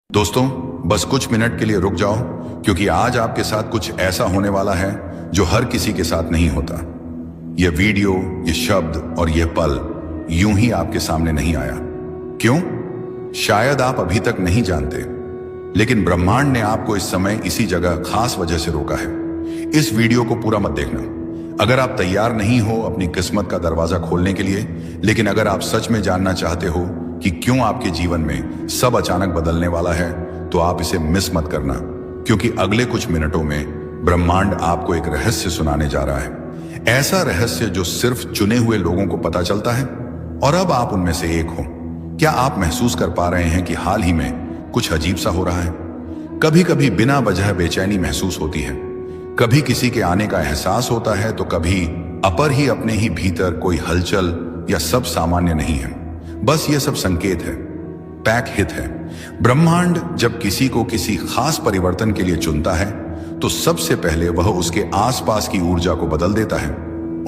दोस्तों, बस कुछ मिनट के लिए रुक जाओ, क्योंकि आज आपके साथ कुछ ऐसा होने वाला है जो हर किसी के साथ नहीं होता। यह वीडियो, ये शब्द और यह पल यूं ही आपके सामने नहीं आया। क्यों? शायद आप अभी तक नहीं जानते, लेकिन ब्रह्मांड ने आपको इस समय इसी जगह खास वजह से रोका है। इस वीडियो को पूरा मत देखना अगर आप तैयार नहीं हो अपनी किस्मत का दरवाजा खोलने के लिए, लेकिन अगर आप सच में जानना चाहते हो कि क्यों आपके जीवन में सब अचानक बदलने वाला है, तो आप इसे मिस मत करना, क्योंकि अगले कुछ मिनटों में ब्रह्मांड आपको एक रहस्य सुनाने जा रहा है। ऐसा रहस्य जो सिर्फ चुने हुए लोगों को पता चलता है, और अब आप उनमें से एक हो। क्या आप महसूस कर पा रहे हैं कि हाल ही में कुछ अजीब सा हो रहा है? कभी कभी बिना वजह बेचैनी महसूस होती है, कभी किसी के आने का एहसास होता है, तो कभी अपर ही अपने ही भीतर कोई हलचल या सब सामान्य नहीं है। बस ये सब संकेत है, पैक हित है। ब्रह्मांड जब किसी को किसी खास परिवर्तन के लिए चुनता है, तो सबसे पहले वह उसके आसपास की ऊर्जा को बदल देता है,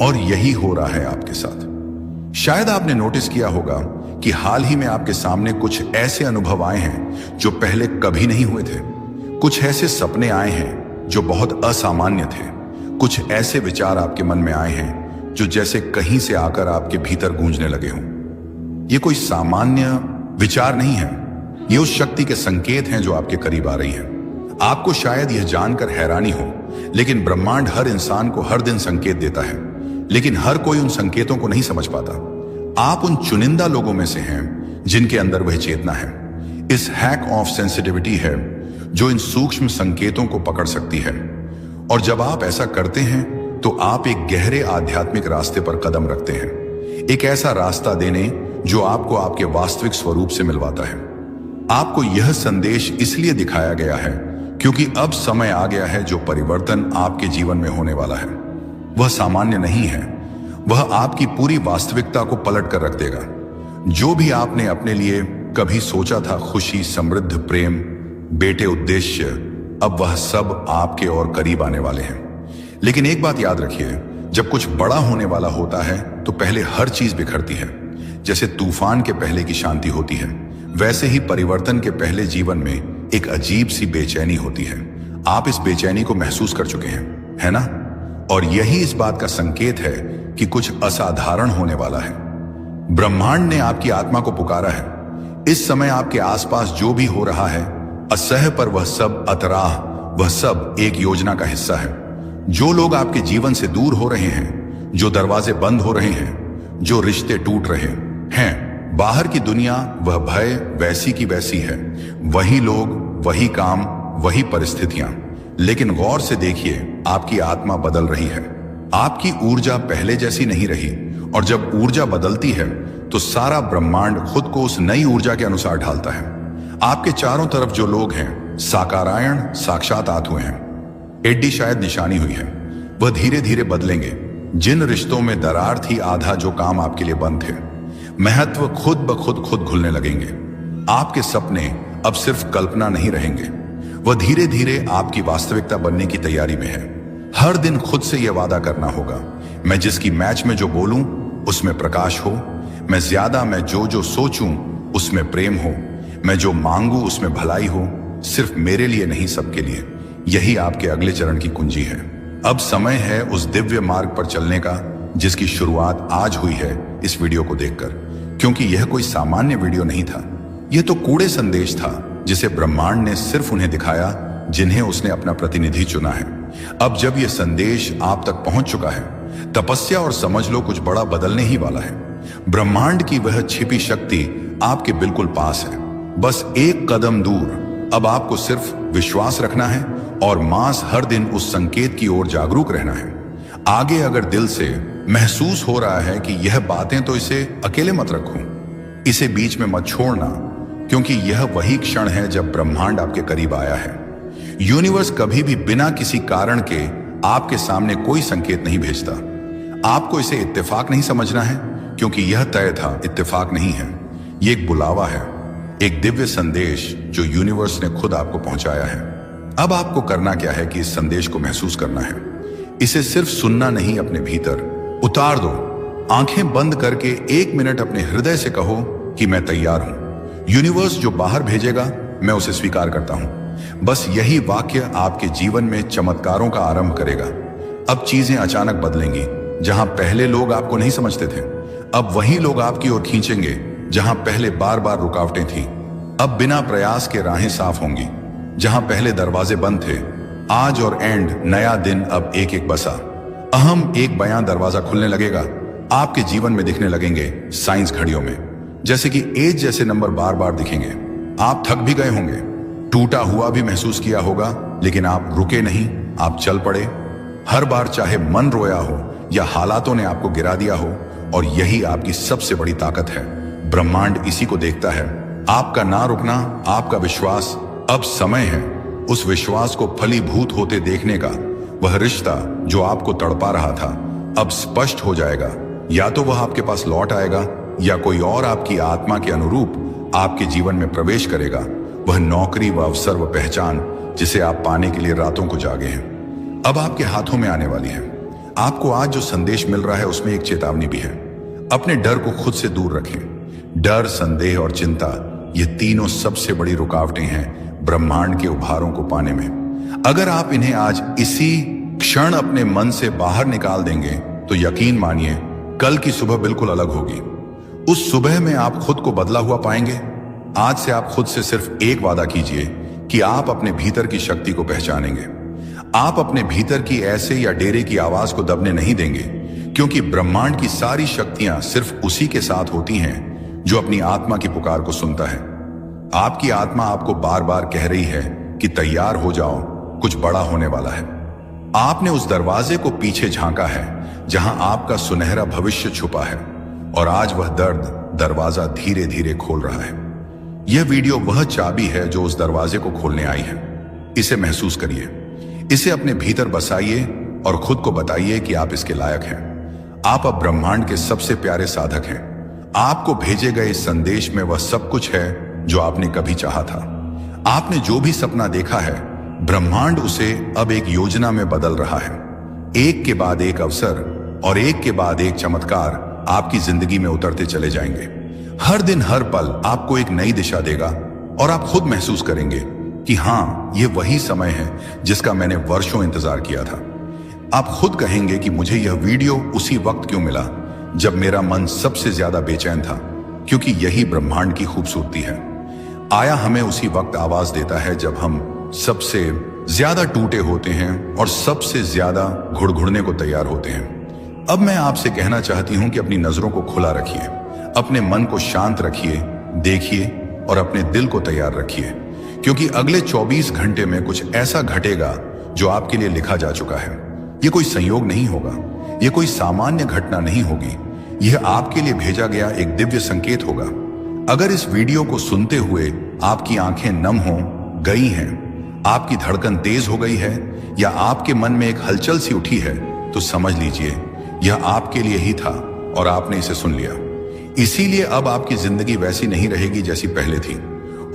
और यही हो रहा है आपके साथ। शायद आपने नोटिस किया होगा कि हाल ही में आपके सामने कुछ ऐसे अनुभव आए हैं जो पहले कभी नहीं हुए थे। कुछ ऐसे सपने आए हैं जो बहुत असामान्य थे। कुछ ऐसे विचार आपके मन में आए हैं जो जैसे कहीं से आकर आपके भीतर गूंजने लगे हों। ये कोई सामान्य विचार नहीं है, ये उस शक्ति के संकेत हैं जो आपके करीब आ रही हैं। आपको शायद यह जानकर हैरानी हो, लेकिन ब्रह्मांड हर इंसान को हर दिन संकेत देता है, लेकिन हर कोई उन संकेतों को नहीं समझ पाता। आप उन चुनिंदा लोगों में से हैं जिनके अंदर वह चेतना है। इस हैक ऑफ सेंसिटिविटी है जो इन सूक्ष्म संकेतों को पकड़ सकती है, और जब आप ऐसा करते हैं तो आप एक गहरे आध्यात्मिक रास्ते पर कदम रखते हैं। एक ऐसा रास्ता देने जो आपको आपके वास्तविक स्वरूप से मिलवाता है। आपको यह संदेश इसलिए दिखाया गया है क्योंकि अब समय आ गया है जो परिवर्तन आपके जीवन में होने वाला है। वह सामान्य नहीं है, वह आपकी पूरी वास्तविकता को पलट कर रख देगा। जो भी आपने अपने लिए कभी सोचा था, खुशी, समृद्ध, प्रेम, बेटे, उद्देश्य, अब वह सब आपके और करीब आने वाले हैं। लेकिन एक बात याद रखिए, जब कुछ बड़ा होने वाला होता है तो पहले हर चीज बिखरती है। जैसे तूफान के पहले की शांति होती है, वैसे ही परिवर्तन के पहले जीवन में एक अजीब सी बेचैनी होती है। आप इस बेचैनी को महसूस कर चुके हैं, है ना? और यही इस बात का संकेत है कि कुछ असाधारण होने वाला है। ब्रह्मांड ने आपकी आत्मा को पुकारा है। इस समय आपके आसपास जो भी हो रहा है असह्य, पर वह सब अतराह, वह सब एक योजना का हिस्सा है। जो लोग आपके जीवन से दूर हो रहे हैं, जो दरवाजे बंद हो रहे हैं, जो रिश्ते टूट रहे हैं, बाहर की दुनिया, वह भय वैसी की वैसी है, वही लोग, वही काम, वही परिस्थितियां। लेकिन गौर से देखिए, आपकी आत्मा बदल रही है। आपकी ऊर्जा पहले जैसी नहीं रही, और जब ऊर्जा बदलती है तो सारा ब्रह्मांड खुद को उस नई ऊर्जा के अनुसार ढालता है। आपके चारों तरफ जो लोग हैं, साकारायण, साक्षात आत्माएं हैं। एड्डी शायद निशानी हुई है, वह धीरे धीरे बदलेंगे। जिन रिश्तों में दरार थी, आधा जो काम आपके लिए बंद थे, महत्व खुद ब खुद खुलने लगेंगे। आपके सपने अब सिर्फ कल्पना नहीं रहेंगे, वह धीरे धीरे आपकी वास्तविकता बनने की तैयारी में है। हर दिन खुद से यह वादा करना होगा, मैं जिसकी मैच में जो बोलूं उसमें प्रकाश हो, मैं जो सोचूं उसमें प्रेम हो, मैं जो मांगू उसमें भलाई हो, सिर्फ मेरे लिए नहीं, सबके लिए। यही आपके अगले चरण की कुंजी है। अब समय है उस दिव्य मार्ग पर चलने का जिसकी शुरुआत आज हुई है इस वीडियो को देखकर, क्योंकि यह कोई सामान्य वीडियो नहीं था। यह तो कूड़े संदेश था जिसे ब्रह्मांड ने सिर्फ उन्हें दिखाया जिन्हें उसने अपना प्रतिनिधि चुना है। अब जब यह संदेश आप तक पहुंच चुका है, तपस्या और समझ लो कुछ बड़ा बदलने ही वाला है। ब्रह्मांड की वह छिपी शक्ति आपके बिल्कुल पास है, बस एक कदम दूर। अब आपको सिर्फ विश्वास रखना है और मांस हर दिन उस संकेत की ओर जागरूक रहना है। आगे अगर दिल से महसूस हो रहा है कि यह बातें, तो इसे अकेले मत रखो, इसे बीच में मत छोड़ना, क्योंकि यह वही क्षण है जब ब्रह्मांड आपके करीब आया है। यूनिवर्स कभी भी बिना किसी कारण के आपके सामने कोई संकेत नहीं भेजता। आपको इसे इत्तेफाक नहीं समझना है, क्योंकि यह तय था, इत्तेफाक नहीं है। यह एक बुलावा है, एक दिव्य संदेश जो यूनिवर्स ने खुद आपको पहुंचाया है। अब आपको करना क्या है कि इस संदेश को महसूस करना है। इसे सिर्फ सुनना नहीं, अपने भीतर उतार दो। आंखें बंद करके 1 मिनट अपने हृदय से कहो कि मैं तैयार हूं। यूनिवर्स जो बाहर भेजेगा मैं उसे स्वीकार करता हूं। बस यही वाक्य आपके जीवन में चमत्कारों का आरंभ करेगा। अब चीजें अचानक बदलेंगी। जहां पहले लोग आपको नहीं समझते थे, अब वही लोग आपकी ओर खींचेंगे। जहां पहले बार बार रुकावटें थी, अब बिना प्रयास के राहें साफ होंगी। जहां पहले दरवाजे बंद थे, आज और एंड नया दिन अब एक एक बसा। अहम एक बयां दरवाजा खुलने लगेगा। आपके जीवन में दिखने लगेंगे साइंस घड़ियों में, जैसे कि एज जैसे नंबर बार बार दिखेंगे। आप थक भी गए होंगे, टूटा हुआ भी महसूस किया होगा, लेकिन आप रुके नहीं, आप चल पड़े। हर बार चाहे मन रोया हो या हालातों ने आपको गिरा दिया हो, और यही आपकी सबसे बड़ी ताकत है। ब्रह्मांड इसी को देखता है, आपका ना रुकना, आपका विश्वास। अब समय है उस विश्वास को फलीभूत होते देखने का। वह रिश्ता जो आपको तड़पा रहा था अब स्पष्ट हो जाएगा। या तो वह आपके पास लौट आएगा, या कोई और आपकी आत्मा के अनुरूप आपके जीवन में प्रवेश करेगा। वह नौकरी, व अवसर, व पहचान जिसे आप पाने के लिए रातों को जागे हैं, अब आपके हाथों में आने वाली है। आपको आज जो संदेश मिल रहा है उसमें एक चेतावनी भी है। अपने डर को खुद से दूर रखें। डर, संदेह और चिंता, ये तीनों सबसे बड़ी रुकावटें हैं ब्रह्मांड के उपहारों को पाने में। अगर आप इन्हें आज इसी क्षण अपने मन से बाहर निकाल देंगे तो यकीन मानिए कल की सुबह बिल्कुल अलग होगी। उस सुबह में आप खुद को बदला हुआ पाएंगे। आज से आप खुद से सिर्फ एक वादा कीजिए कि आप अपने भीतर की शक्ति को पहचानेंगे। आप अपने भीतर की ऐसे या डेरे की आवाज को दबने नहीं देंगे, क्योंकि ब्रह्मांड की सारी शक्तियां सिर्फ उसी के साथ होती हैं जो अपनी आत्मा की पुकार को सुनता है। आपकी आत्मा आपको बार बार कह रही है कि तैयार हो जाओ, कुछ बड़ा होने वाला है। आपने उस दरवाजे को पीछे झांका है जहां आपका सुनहरा भविष्य छुपा है, और आज वह दरवाजा धीरे धीरे खोल रहा है। यह वीडियो वह चाबी है जो उस दरवाजे को खोलने आई है। इसे महसूस करिए, इसे अपने भीतर बसाइए और खुद को बताइए कि आप इसके लायक हैं। आप अब ब्रह्मांड के सबसे प्यारे साधक हैं। आपको भेजे गए इस संदेश में वह सब कुछ है जो आपने कभी चाहा था। आपने जो भी सपना देखा है, ब्रह्मांड उसे अब एक योजना में बदल रहा है। एक के बाद एक अवसर और एक के बाद एक चमत्कार आपकी जिंदगी में उतरते चले जाएंगे। हर दिन, हर पल आपको एक नई दिशा देगा, और आप खुद महसूस करेंगे कि हाँ, ये वही समय है जिसका मैंने वर्षों इंतजार किया था। आप खुद कहेंगे कि मुझे यह वीडियो उसी वक्त क्यों मिला जब मेरा मन सबसे ज्यादा बेचैन था, क्योंकि यही ब्रह्मांड की खूबसूरती है। आया हमें उसी वक्त आवाज देता है जब हम सबसे ज्यादा टूटे होते हैं और सबसे ज्यादा घुड़घुड़ने को तैयार होते हैं। अब मैं आपसे कहना चाहती हूं कि अपनी नजरों को खुला रखिए, अपने मन को शांत रखिए, देखिए और अपने दिल को तैयार रखिए, क्योंकि अगले 24 घंटे में कुछ ऐसा घटेगा जो आपके लिए लिखा जा चुका है। यह कोई संयोग नहीं होगा, यह कोई सामान्य घटना नहीं होगी, यह आपके लिए भेजा गया एक दिव्य संकेत होगा। अगर इस वीडियो को सुनते हुए आपकी आंखें नम हो गई हैं, आपकी धड़कन तेज हो गई है, या आपके मन में एक हलचल सी उठी है, तो समझ लीजिए यह आपके लिए ही था और आपने इसे सुन लिया। इसीलिए अब आपकी जिंदगी वैसी नहीं रहेगी जैसी पहले थी।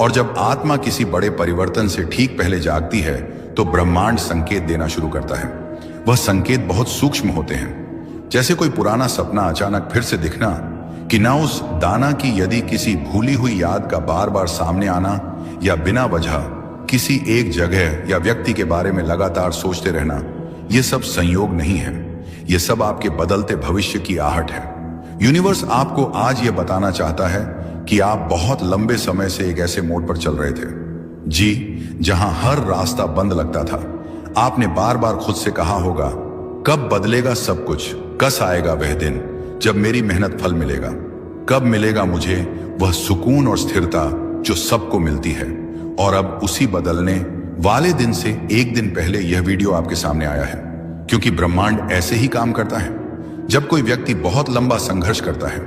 और जब आत्मा किसी बड़े परिवर्तन से ठीक पहले जागती है तो ब्रह्मांड संकेत देना शुरू करता है। वह संकेत बहुत सूक्ष्म होते हैं, जैसे कोई पुराना सपना अचानक फिर से दिखना, कि ना उस दाना की यदि किसी भूली हुई याद का बार बार सामने आना, या बिना वजह किसी एक जगह या व्यक्ति के बारे में लगातार सोचते रहना। यह सब संयोग नहीं है, यह सब आपके बदलते भविष्य की आहट है। यूनिवर्स आपको आज यह बताना चाहता है कि आप बहुत लंबे समय से एक ऐसे मोड़ पर चल रहे थे, जी, जहां हर रास्ता बंद लगता था। आपने बार बार खुद से कहा होगा, कब बदलेगा सब कुछ, कस आएगा वह दिन जब मेरी मेहनत फल मिलेगा, कब मिलेगा मुझे वह सुकून और स्थिरता जो सबको मिलती है। और अब उसी बदलने वाले दिन से एक दिन पहले यह वीडियो आपके सामने आया है, क्योंकि ब्रह्मांड ऐसे ही काम करता है। जब कोई व्यक्ति बहुत लंबा संघर्ष करता है,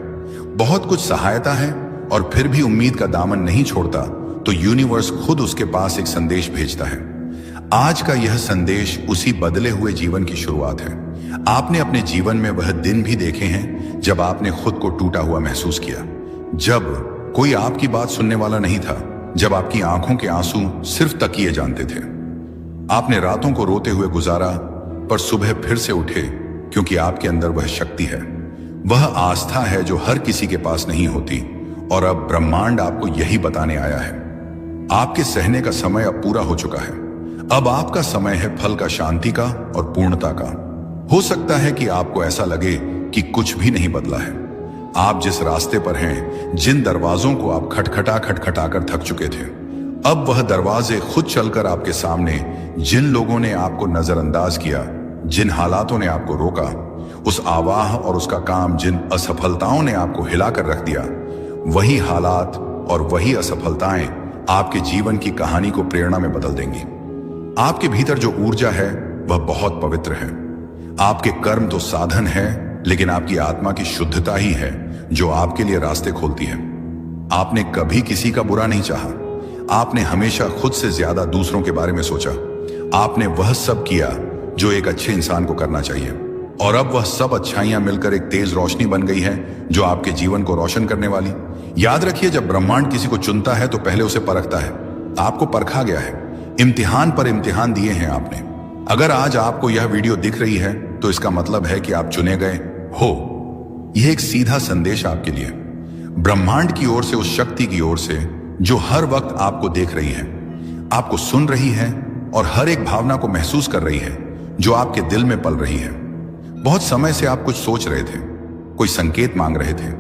बहुत कुछ सहायता है और फिर भी उम्मीद का दामन नहीं छोड़ता, तो यूनिवर्स खुद उसके पास एक संदेश भेजता है। आज का यह संदेश उसी बदले हुए जीवन की शुरुआत है। आपने अपने जीवन में वह दिन भी देखे हैं जब आपने खुद को टूटा हुआ महसूस किया, जब कोई आपकी बात सुनने वाला नहीं था, जब आपकी आंखों के आंसू सिर्फ तकिए जानते थे। आपने रातों को रोते हुए गुजारा, पर सुबह फिर से उठे, क्योंकि आपके अंदर वह शक्ति है, वह आस्था है जो हर किसी के पास नहीं होती। और अब ब्रह्मांड आपको यही बताने आया है, आपके सहने का समय अब पूरा हो चुका है। अब आपका समय है फल का, शांति का और पूर्णता का। हो सकता है कि आपको ऐसा लगे कि कुछ भी नहीं बदला है। आप जिस रास्ते पर हैं, जिन दरवाजों को आप खटखटा कर थक चुके थे, अब वह दरवाजे खुद चलकर आपके सामने, जिन लोगों ने आपको नजरअंदाज किया, जिन हालातों ने आपको रोका, उस आवाह और उसका काम, जिन असफलताओं ने आपको हिलाकर रख दिया, वही हालात और वही असफलताएं आपके जीवन की कहानी को प्रेरणा में बदल देंगी। आपके भीतर जो ऊर्जा है वह बहुत पवित्र है। आपके कर्म तो साधन है, लेकिन आपकी आत्मा की शुद्धता ही है जो आपके लिए रास्ते खोलती है। आपने कभी किसी का बुरा नहीं चाहा। आपने हमेशा खुद से ज्यादा दूसरों के बारे में सोचा। आपने वह सब किया जो एक अच्छे इंसान को करना चाहिए, और अब वह सब अच्छाइयां मिलकर एक तेज रोशनी बन गई है जो आपके जीवन को रोशन करने वाली। याद रखिए, जब ब्रह्मांड किसी को चुनता है तो पहले उसे परखता है। आपको परखा गया है, इम्तिहान पर इम्तिहान दिए हैं आपने। अगर आज आपको यह वीडियो दिख रही है तो इसका मतलब है कि आप चुने गए हो। यह एक सीधा संदेश आपके लिए, ब्रह्मांड की ओर से, उस शक्ति की ओर से जो हर वक्त आपको देख रही है, आपको सुन रही है और हर एक भावना को महसूस कर रही है जो आपके दिल में पल रही है। बहुत समय से आप कुछ सोच रहे थे, कोई संकेत मांग रहे थे,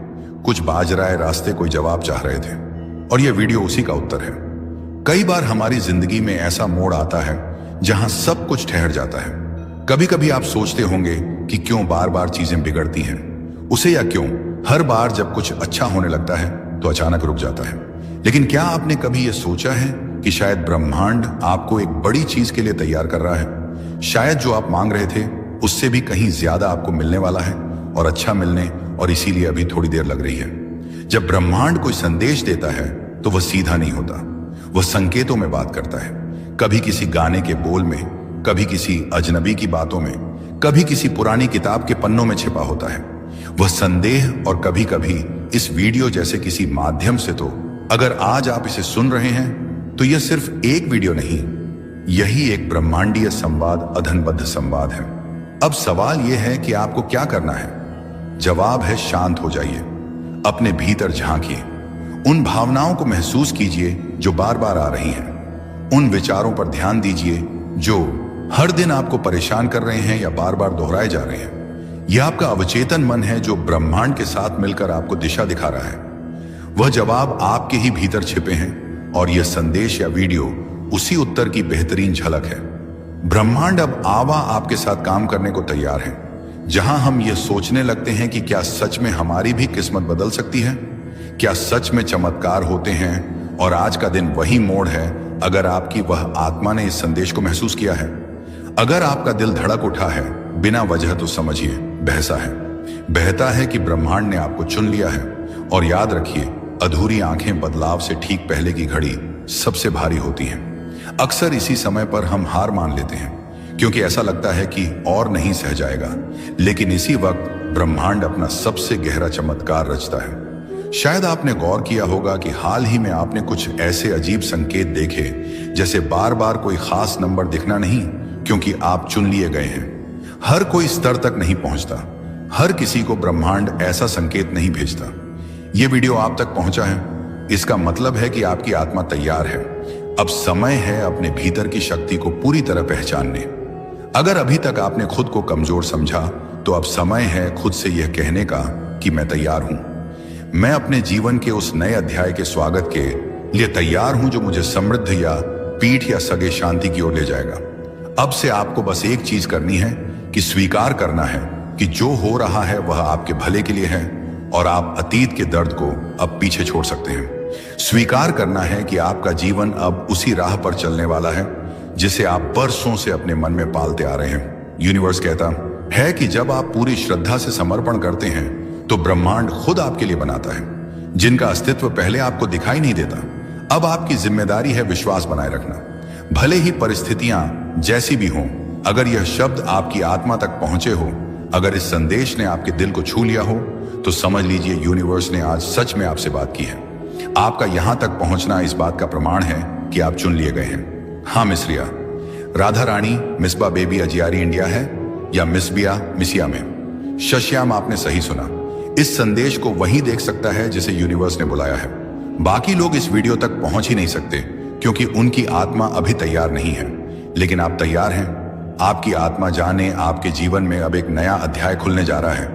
कुछ बाज रहा है रास्ते, कोई जवाब चाह रहे थे, और यह वीडियो उसी का उत्तर है। कई बार हमारी जिंदगी में ऐसा मोड़ आता है जहां सब कुछ ठहर जाता है। कभी कभी आप सोचते होंगे कि क्यों बार बार चीजें बिगड़ती हैं, उसे या क्यों हर बार जब कुछ अच्छा होने लगता है तो अचानक रुक जाता है। लेकिन क्या आपने कभी यह सोचा है कि शायद ब्रह्मांड आपको एक बड़ी चीज के लिए तैयार कर रहा है? शायद जो आप मांग रहे थे उससे भी कहीं ज्यादा आपको मिलने वाला है, और अच्छा मिलने, और इसीलिए अभी थोड़ी देर लग रही है। जब ब्रह्मांड कोई संदेश देता है तो वह सीधा नहीं होता, वह संकेतों में बात करता है। कभी किसी गाने के बोल में, कभी किसी अजनबी की बातों में, कभी किसी पुरानी किताब के पन्नों में छिपा होता है वह संदेह, और कभी कभी इस वीडियो जैसे किसी माध्यम से। तो अगर आज आप इसे सुन रहे हैं तो यह सिर्फ एक वीडियो नहीं, यही एक ब्रह्मांडीय संवाद, अधनबद्ध संवाद है। अब सवाल यह है कि आपको क्या करना है। जवाब है, शांत हो जाइए, अपने भीतर झांकिए, उन भावनाओं को महसूस कीजिए जो बार बार आ रही हैं, उन विचारों पर ध्यान दीजिए जो हर दिन आपको परेशान कर रहे हैं या बार बार दोहराए जा रहे हैं। यह आपका अवचेतन मन है जो ब्रह्मांड के साथ मिलकर आपको दिशा दिखा रहा है। वह जवाब आपके ही भीतर छिपे हैं, और यह संदेश या वीडियो उसी उत्तर की बेहतरीन झलक है। ब्रह्मांड अब आवा आपके साथ काम करने को तैयार है। जहां हम यह सोचने लगते हैं कि क्या सच में हमारी भी किस्मत बदल सकती है, क्या सच में चमत्कार होते हैं, और आज का दिन वही मोड़ है। अगर आपकी वह आत्मा ने इस संदेश को महसूस किया है, अगर आपका दिल धड़क उठा है बिना वजह, तो समझिए बहता है कि ब्रह्मांड ने आपको चुन लिया है। और याद रखिए, अधूरी आंखें बदलाव से ठीक पहले की घड़ी सबसे भारी होती हैं। अक्सर इसी समय पर हम हार मान लेते हैं, क्योंकि ऐसा लगता है कि और नहीं सह जाएगा। लेकिन इसी वक्त ब्रह्मांड अपना सबसे गहरा चमत्कार रचता है। शायद आपने गौर किया होगा कि हाल ही में आपने कुछ ऐसे अजीब संकेत देखे, जैसे बार बार कोई खास नंबर दिखना नहीं, क्योंकि आप चुन लिए गए हैं। हर कोई स्तर तक नहीं पहुंचता, हर किसी को ब्रह्मांड ऐसा संकेत नहीं भेजता। यह वीडियो आप तक पहुंचा है, इसका मतलब है कि आपकी आत्मा तैयार है। अब समय है अपने भीतर की शक्ति को पूरी तरह पहचानने। अगर अभी तक आपने खुद को कमजोर समझा, तो अब समय है खुद से यह कहने का कि मैं तैयार हूं। मैं अपने जीवन के उस नए अध्याय के स्वागत के लिए तैयार हूं जो मुझे समृद्ध या पीठ या सगे शांति की ओर ले जाएगा। अब से आपको बस एक चीज करनी है कि स्वीकार करना है कि जो हो रहा है वह आपके भले के लिए है, और आप अतीत के दर्द को अब पीछे छोड़ सकते हैं। स्वीकार करना है कि आपका जीवन अब उसी राह पर चलने वाला है जिसे आप बरसों से अपने मन में पालते आ रहे हैं। यूनिवर्स कहता है कि जब आप पूरी श्रद्धा से समर्पण करते हैं तो ब्रह्मांड खुद आपके लिए बनाता है, जिनका अस्तित्व पहले आपको दिखाई नहीं देता। अब आपकी जिम्मेदारी है विश्वास बनाए रखना, भले ही परिस्थितियां जैसी भी हों। अगर यह शब्द आपकी आत्मा तक पहुंचे हो, अगर इस संदेश ने आपके दिल को छू लिया हो, तो समझ लीजिए यूनिवर्स ने आज सच में आपसे बात की है। आपका यहां तक पहुंचना इस बात का प्रमाण है कि आप चुन लिए गए हैं। हाँ मिस रिया, राधा रानी मिसबा बेबी अजियारी इंडिया है, या मिसबिया मिसिया में। शश्याम, आपने सही सुना। इस संदेश को वही देख सकता है जिसे यूनिवर्स ने बुलाया है। बाकी लोग इस वीडियो तक पहुंच ही नहीं सकते क्योंकि उनकी आत्मा अभी तैयार नहीं है, लेकिन आप तैयार हैं। आपकी आत्मा जाने आपके जीवन में अब एक नया अध्याय खुलने जा रहा है।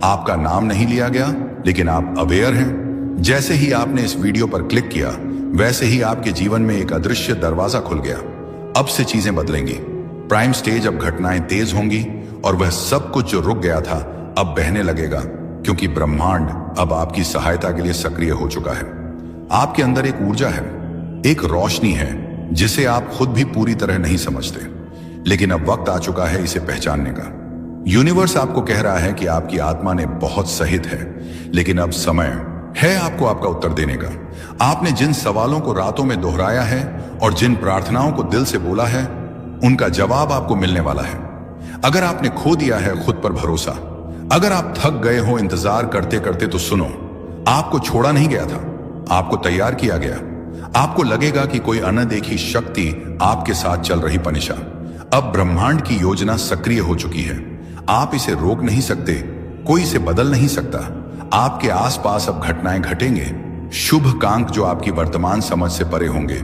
आपका नाम नहीं लिया गया, लेकिन आप अवेयर हैं। जैसे ही आपने इस वीडियो पर क्लिक किया, वैसे ही आपके जीवन में एक अदृश्य दरवाजा खुल गया। अब से चीजें बदलेंगी। प्राइम स्टेज अब घटनाएं तेज होंगी और वह सब कुछ जो रुक गया था अब बहने लगेगा, क्योंकि ब्रह्मांड अब आपकी सहायता के लिए सक्रिय हो चुका है। आपके अंदर एक ऊर्जा है, एक रोशनी है जिसे आप खुद भी पूरी तरह नहीं समझते, लेकिन अब वक्त आ चुका है इसे पहचानने का। यूनिवर्स आपको कह रहा है कि आपकी आत्मा ने बहुत सहित है, लेकिन अब समय है आपको आपका उत्तर देने का। आपने जिन सवालों को रातों में दोहराया है और जिन प्रार्थनाओं को दिल से बोला है, उनका जवाब आपको मिलने वाला है। अगर आपने खो दिया है खुद पर भरोसा, अगर आप थक गए हो इंतजार करते करते, तो सुनो, आपको छोड़ा नहीं गया था, आपको तैयार किया गया। आपको लगेगा कि कोई अनदेखी शक्ति आपके साथ चल रही पनिशा। अब ब्रह्मांड की योजना सक्रिय हो चुकी है। आप इसे रोक नहीं सकते, कोई इसे बदल नहीं सकता। आपके आसपास अब घटनाएं घटेंगे, शुभ कांक जो आपकी वर्तमान समझ से परे होंगे।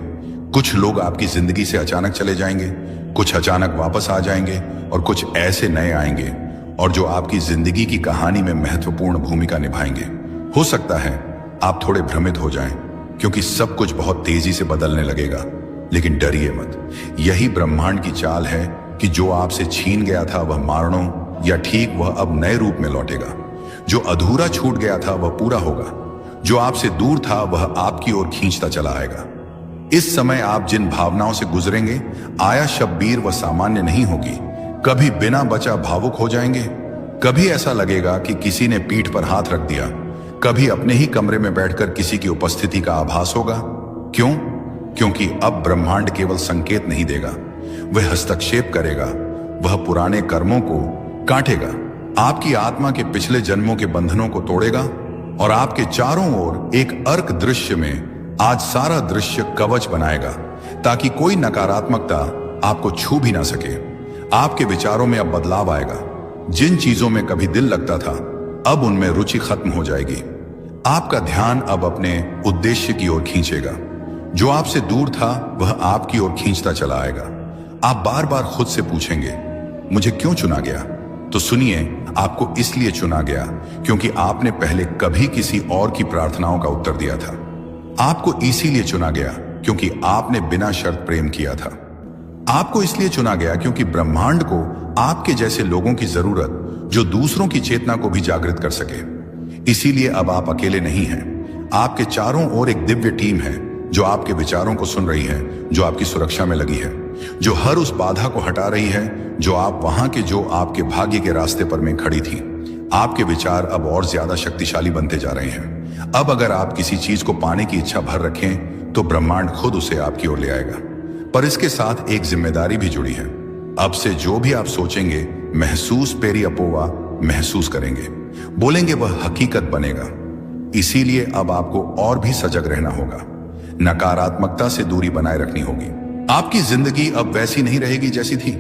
कुछ लोग आपकी जिंदगी से अचानक चले जाएंगे, कुछ अचानक वापस आ जाएंगे और कुछ ऐसे नए आएंगे और जो आपकी जिंदगी की कहानी में महत्वपूर्ण भूमिका निभाएंगे। हो सकता है आप थोड़े भ्रमित हो जाएं, क्योंकि सब कुछ बहुत तेजी से बदलने लगेगा, लेकिन डरिए मत। यही ब्रह्मांड की चाल है कि जो आपसे छीन गया था वह मारणों या ठीक वह अब नए रूप में लौटेगा। जो अधूरा छूट गया था वह पूरा होगा, जो आपसे दूर था वह आपकी ओर खींचता चला आएगा। इस समय आप जिन भावनाओं से गुजरेंगे, आया शब्बीर वह सामान्य नहीं होगी। कभी बिना बचा भावुक हो जाएंगे, कभी ऐसा लगेगा कि किसी ने पीठ पर हाथ रख दिया, कभी अपने ही कमरे में बैठकर किसी की उपस्थिति का आभास होगा। क्यों? क्योंकि अब ब्रह्मांड केवल संकेत नहीं देगा, वह हस्तक्षेप करेगा, वह पुराने कर्मों को काटेगा, आपकी आत्मा के पिछले जन्मों के बंधनों को तोड़ेगा और आपके चारों ओर एक अर्क दृश्य में आज सारा दृश्य कवच बनाएगा, ताकि कोई नकारात्मकता आपको छू भी ना सके। आपके विचारों में अब बदलाव आएगा। जिन चीजों में कभी दिल लगता था, अब उनमें रुचि खत्म हो जाएगी। आपका ध्यान अब अपने उद्देश्य की ओर खींचेगा। जो आपसे दूर था वह आपकी ओर खींचता चला आएगा। आप बार बार खुद से पूछेंगे, मुझे क्यों चुना गया? तो सुनिए, आपको इसलिए चुना गया क्योंकि आपने पहले कभी किसी और की प्रार्थनाओं का उत्तर दिया था। आपको इसीलिए चुना गया क्योंकि आपने बिना शर्त प्रेम किया था। आपको इसलिए चुना गया क्योंकि ब्रह्मांड को आपके जैसे लोगों की जरूरत, जो दूसरों की चेतना को भी जागृत कर सके। इसीलिए अब आप अकेले नहीं हैं। आपके चारों ओर एक दिव्य टीम है जो आपके विचारों को सुन रही है, जो आपकी सुरक्षा में लगी है, जो हर उस बाधा को हटा रही है जो आप वहां के जो आपके भाग्य के रास्ते पर में खड़ी थी। आपके विचार अब और ज्यादा शक्तिशाली बनते जा रहे हैं। अब अगर आप किसी चीज को पाने की इच्छा भर रखें तो ब्रह्मांड खुद उसे आपकी ओर ले आएगा। पर इसके साथ एक जिम्मेदारी भी जुड़ी है। अब से जो भी आप सोचेंगे, महसूस पेरी अपोवा महसूस करेंगे, बोलेंगे, वह हकीकत बनेगा। इसीलिए अब आपको और भी सजग रहना होगा, नकारात्मकता से दूरी बनाए रखनी होगी। आपकी जिंदगी अब वैसी नहीं रहेगी जैसी थी।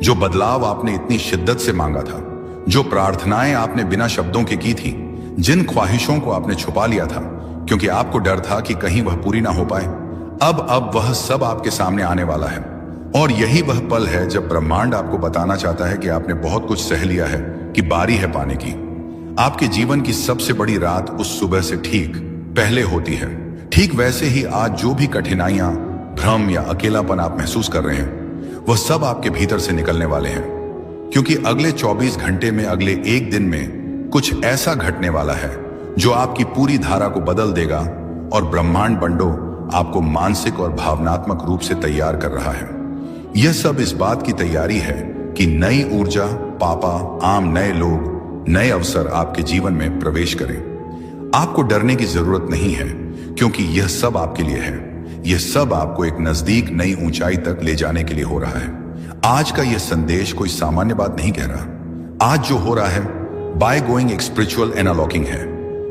जो बदलाव आपने इतनी शिद्दत से मांगा था, जो प्रार्थनाएं आपने बिना शब्दों के की थी, जिन ख्वाहिशों को आपने छुपा लिया था क्योंकि आपको डर था कि कहीं वह पूरी ना हो पाए, अब वह सब आपके सामने आने वाला है। और यही वह पल है जब ब्रह्मांड आपको बताना चाहता है कि आपने बहुत कुछ सह लिया है, कि बारी है पाने की। आपके जीवन की सबसे बड़ी रात उस सुबह से ठीक पहले होती है। ठीक वैसे ही आज जो भी कठिनाइयां, भ्रम या अकेलापन आप महसूस कर रहे हैं, वह सब आपके भीतर से निकलने वाले हैं। क्योंकि अगले 24 घंटे में, अगले एक दिन में कुछ ऐसा घटने वाला है जो आपकी पूरी धारा को बदल देगा। और ब्रह्मांड बंडो आपको मानसिक और भावनात्मक रूप से तैयार कर रहा है। यह सब इस बात की तैयारी है कि नई ऊर्जा, पापा, आम नए लोग, नए अवसर आपके जीवन में प्रवेश करें। आपको डरने की जरूरत नहीं है, क्योंकि यह सब आपके लिए है। यह सब आपको एक नजदीक नई ऊंचाई तक ले जाने के लिए हो रहा है। आज का यह संदेश कोई सामान्य बात नहीं कह रहा। आज जो हो रहा है बाय गोइंग एक स्पिरिचुअल एनालॉकिंग है।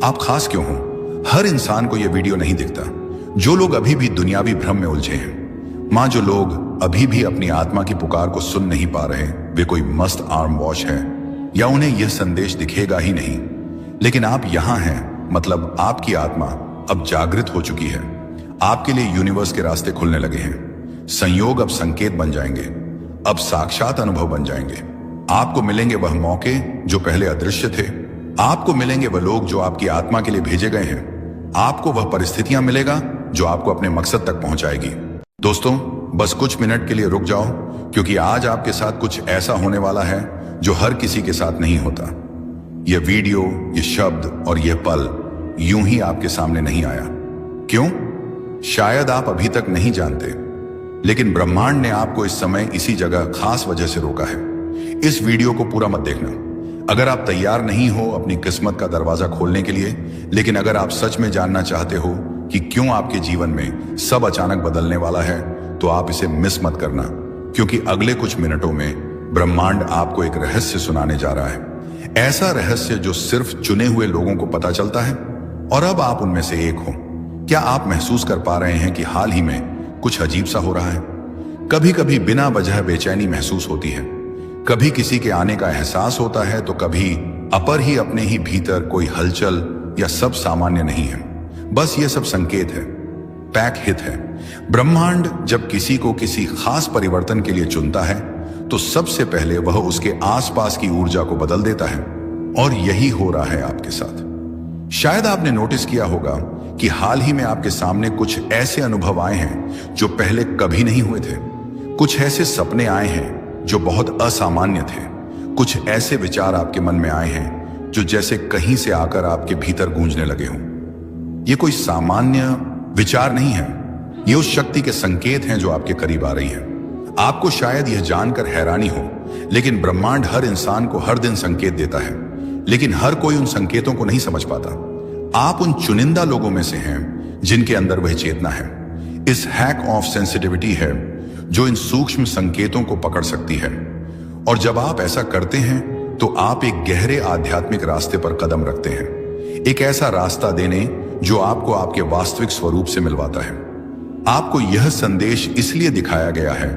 आप खास क्यों हो? हर इंसान को यह वीडियो नहीं दिखता। जो लोग अभी भी दुनियावी भ्रम में उलझे हैं, मां, जो लोग अभी भी अपनी आत्मा की पुकार को सुन नहीं पा रहे, वे कोई मस्त आर्म वॉश है या उन्हें यह संदेश दिखेगा ही नहीं। लेकिन आप यहां हैं, मतलब आपकी आत्मा अब जागृत हो चुकी है। आपके लिए यूनिवर्स के रास्ते खुलने लगे हैं। संयोग अब संकेत बन जाएंगे, अब साक्षात अनुभव बन जाएंगे। आपको मिलेंगे वह मौके जो पहले अदृश्य थे। आपको मिलेंगे वह लोग जो आपकी आत्मा के लिए भेजे गए हैं। आपको वह परिस्थितियां मिलेगा जो आपको अपने मकसद तक पहुंचाएगी। दोस्तों, बस कुछ मिनट के लिए रुक जाओ, क्योंकि आज आपके साथ कुछ ऐसा होने वाला है जो हर किसी के साथ नहीं होता। यह वीडियो, ये शब्द और यह पल यूं ही आपके सामने नहीं आया। क्यों? शायद आप अभी तक नहीं जानते, लेकिन ब्रह्मांड ने आपको इस समय इसी जगह खास वजह से रोका है। इस वीडियो को पूरा मत देखना अगर आप तैयार नहीं हो अपनी किस्मत का दरवाजा खोलने के लिए, लेकिन अगर आप सच में जानना चाहते हो कि क्यों आपके जीवन में सब अचानक बदलने वाला है, तो आप इसे मिस मत करना, क्योंकि अगले कुछ मिनटों में ब्रह्मांड आपको एक रहस्य सुनाने जा रहा है। ऐसा रहस्य जो सिर्फ चुने हुए लोगों को पता चलता है, और अब आप उनमें से एक हो। क्या आप महसूस कर पा रहे हैं कि हाल ही में कुछ अजीब सा हो रहा है? कभी कभी बिना वजह बेचैनी महसूस होती है, कभी किसी के आने का एहसास होता है, तो कभी अपर ही अपने ही भीतर कोई हलचल या सब सामान्य नहीं है। बस ये सब संकेत है, पैक हित है। ब्रह्मांड जब किसी को किसी खास परिवर्तन के लिए चुनता है, तो सबसे पहले वह उसके आसपास की ऊर्जा को बदल देता है, और यही हो रहा है आपके साथ। शायद आपने नोटिस किया होगा कि हाल ही में आपके सामने कुछ ऐसे अनुभव आए हैं जो पहले कभी नहीं हुए थे। कुछ ऐसे सपने आए हैं जो बहुत असामान्य थे। कुछ ऐसे विचार आपके मन में आए हैं जो जैसे कहीं से आकर आपके भीतर गूंजने लगे हों। ये कोई सामान्य विचार नहीं है, ये उस शक्ति के संकेत हैं जो आपके करीब आ रही है। आपको शायद यह जानकर हैरानी हो, लेकिन ब्रह्मांड हर इंसान को हर दिन संकेत देता है, लेकिन हर कोई उन संकेतों को नहीं समझ पाता। आप उन चुनिंदा लोगों में से हैं जिनके अंदर वह चेतना है। इस हैक ऑफ सेंसिटिविटी है जो इन सूक्ष्म संकेतों को पकड़ सकती है, और जब आप ऐसा करते हैं तो आप एक गहरे आध्यात्मिक रास्ते पर कदम रखते हैं। एक ऐसा रास्ता देने जो आपको आपके वास्तविक स्वरूप से मिलवाता है। आपको यह संदेश इसलिए दिखाया गया है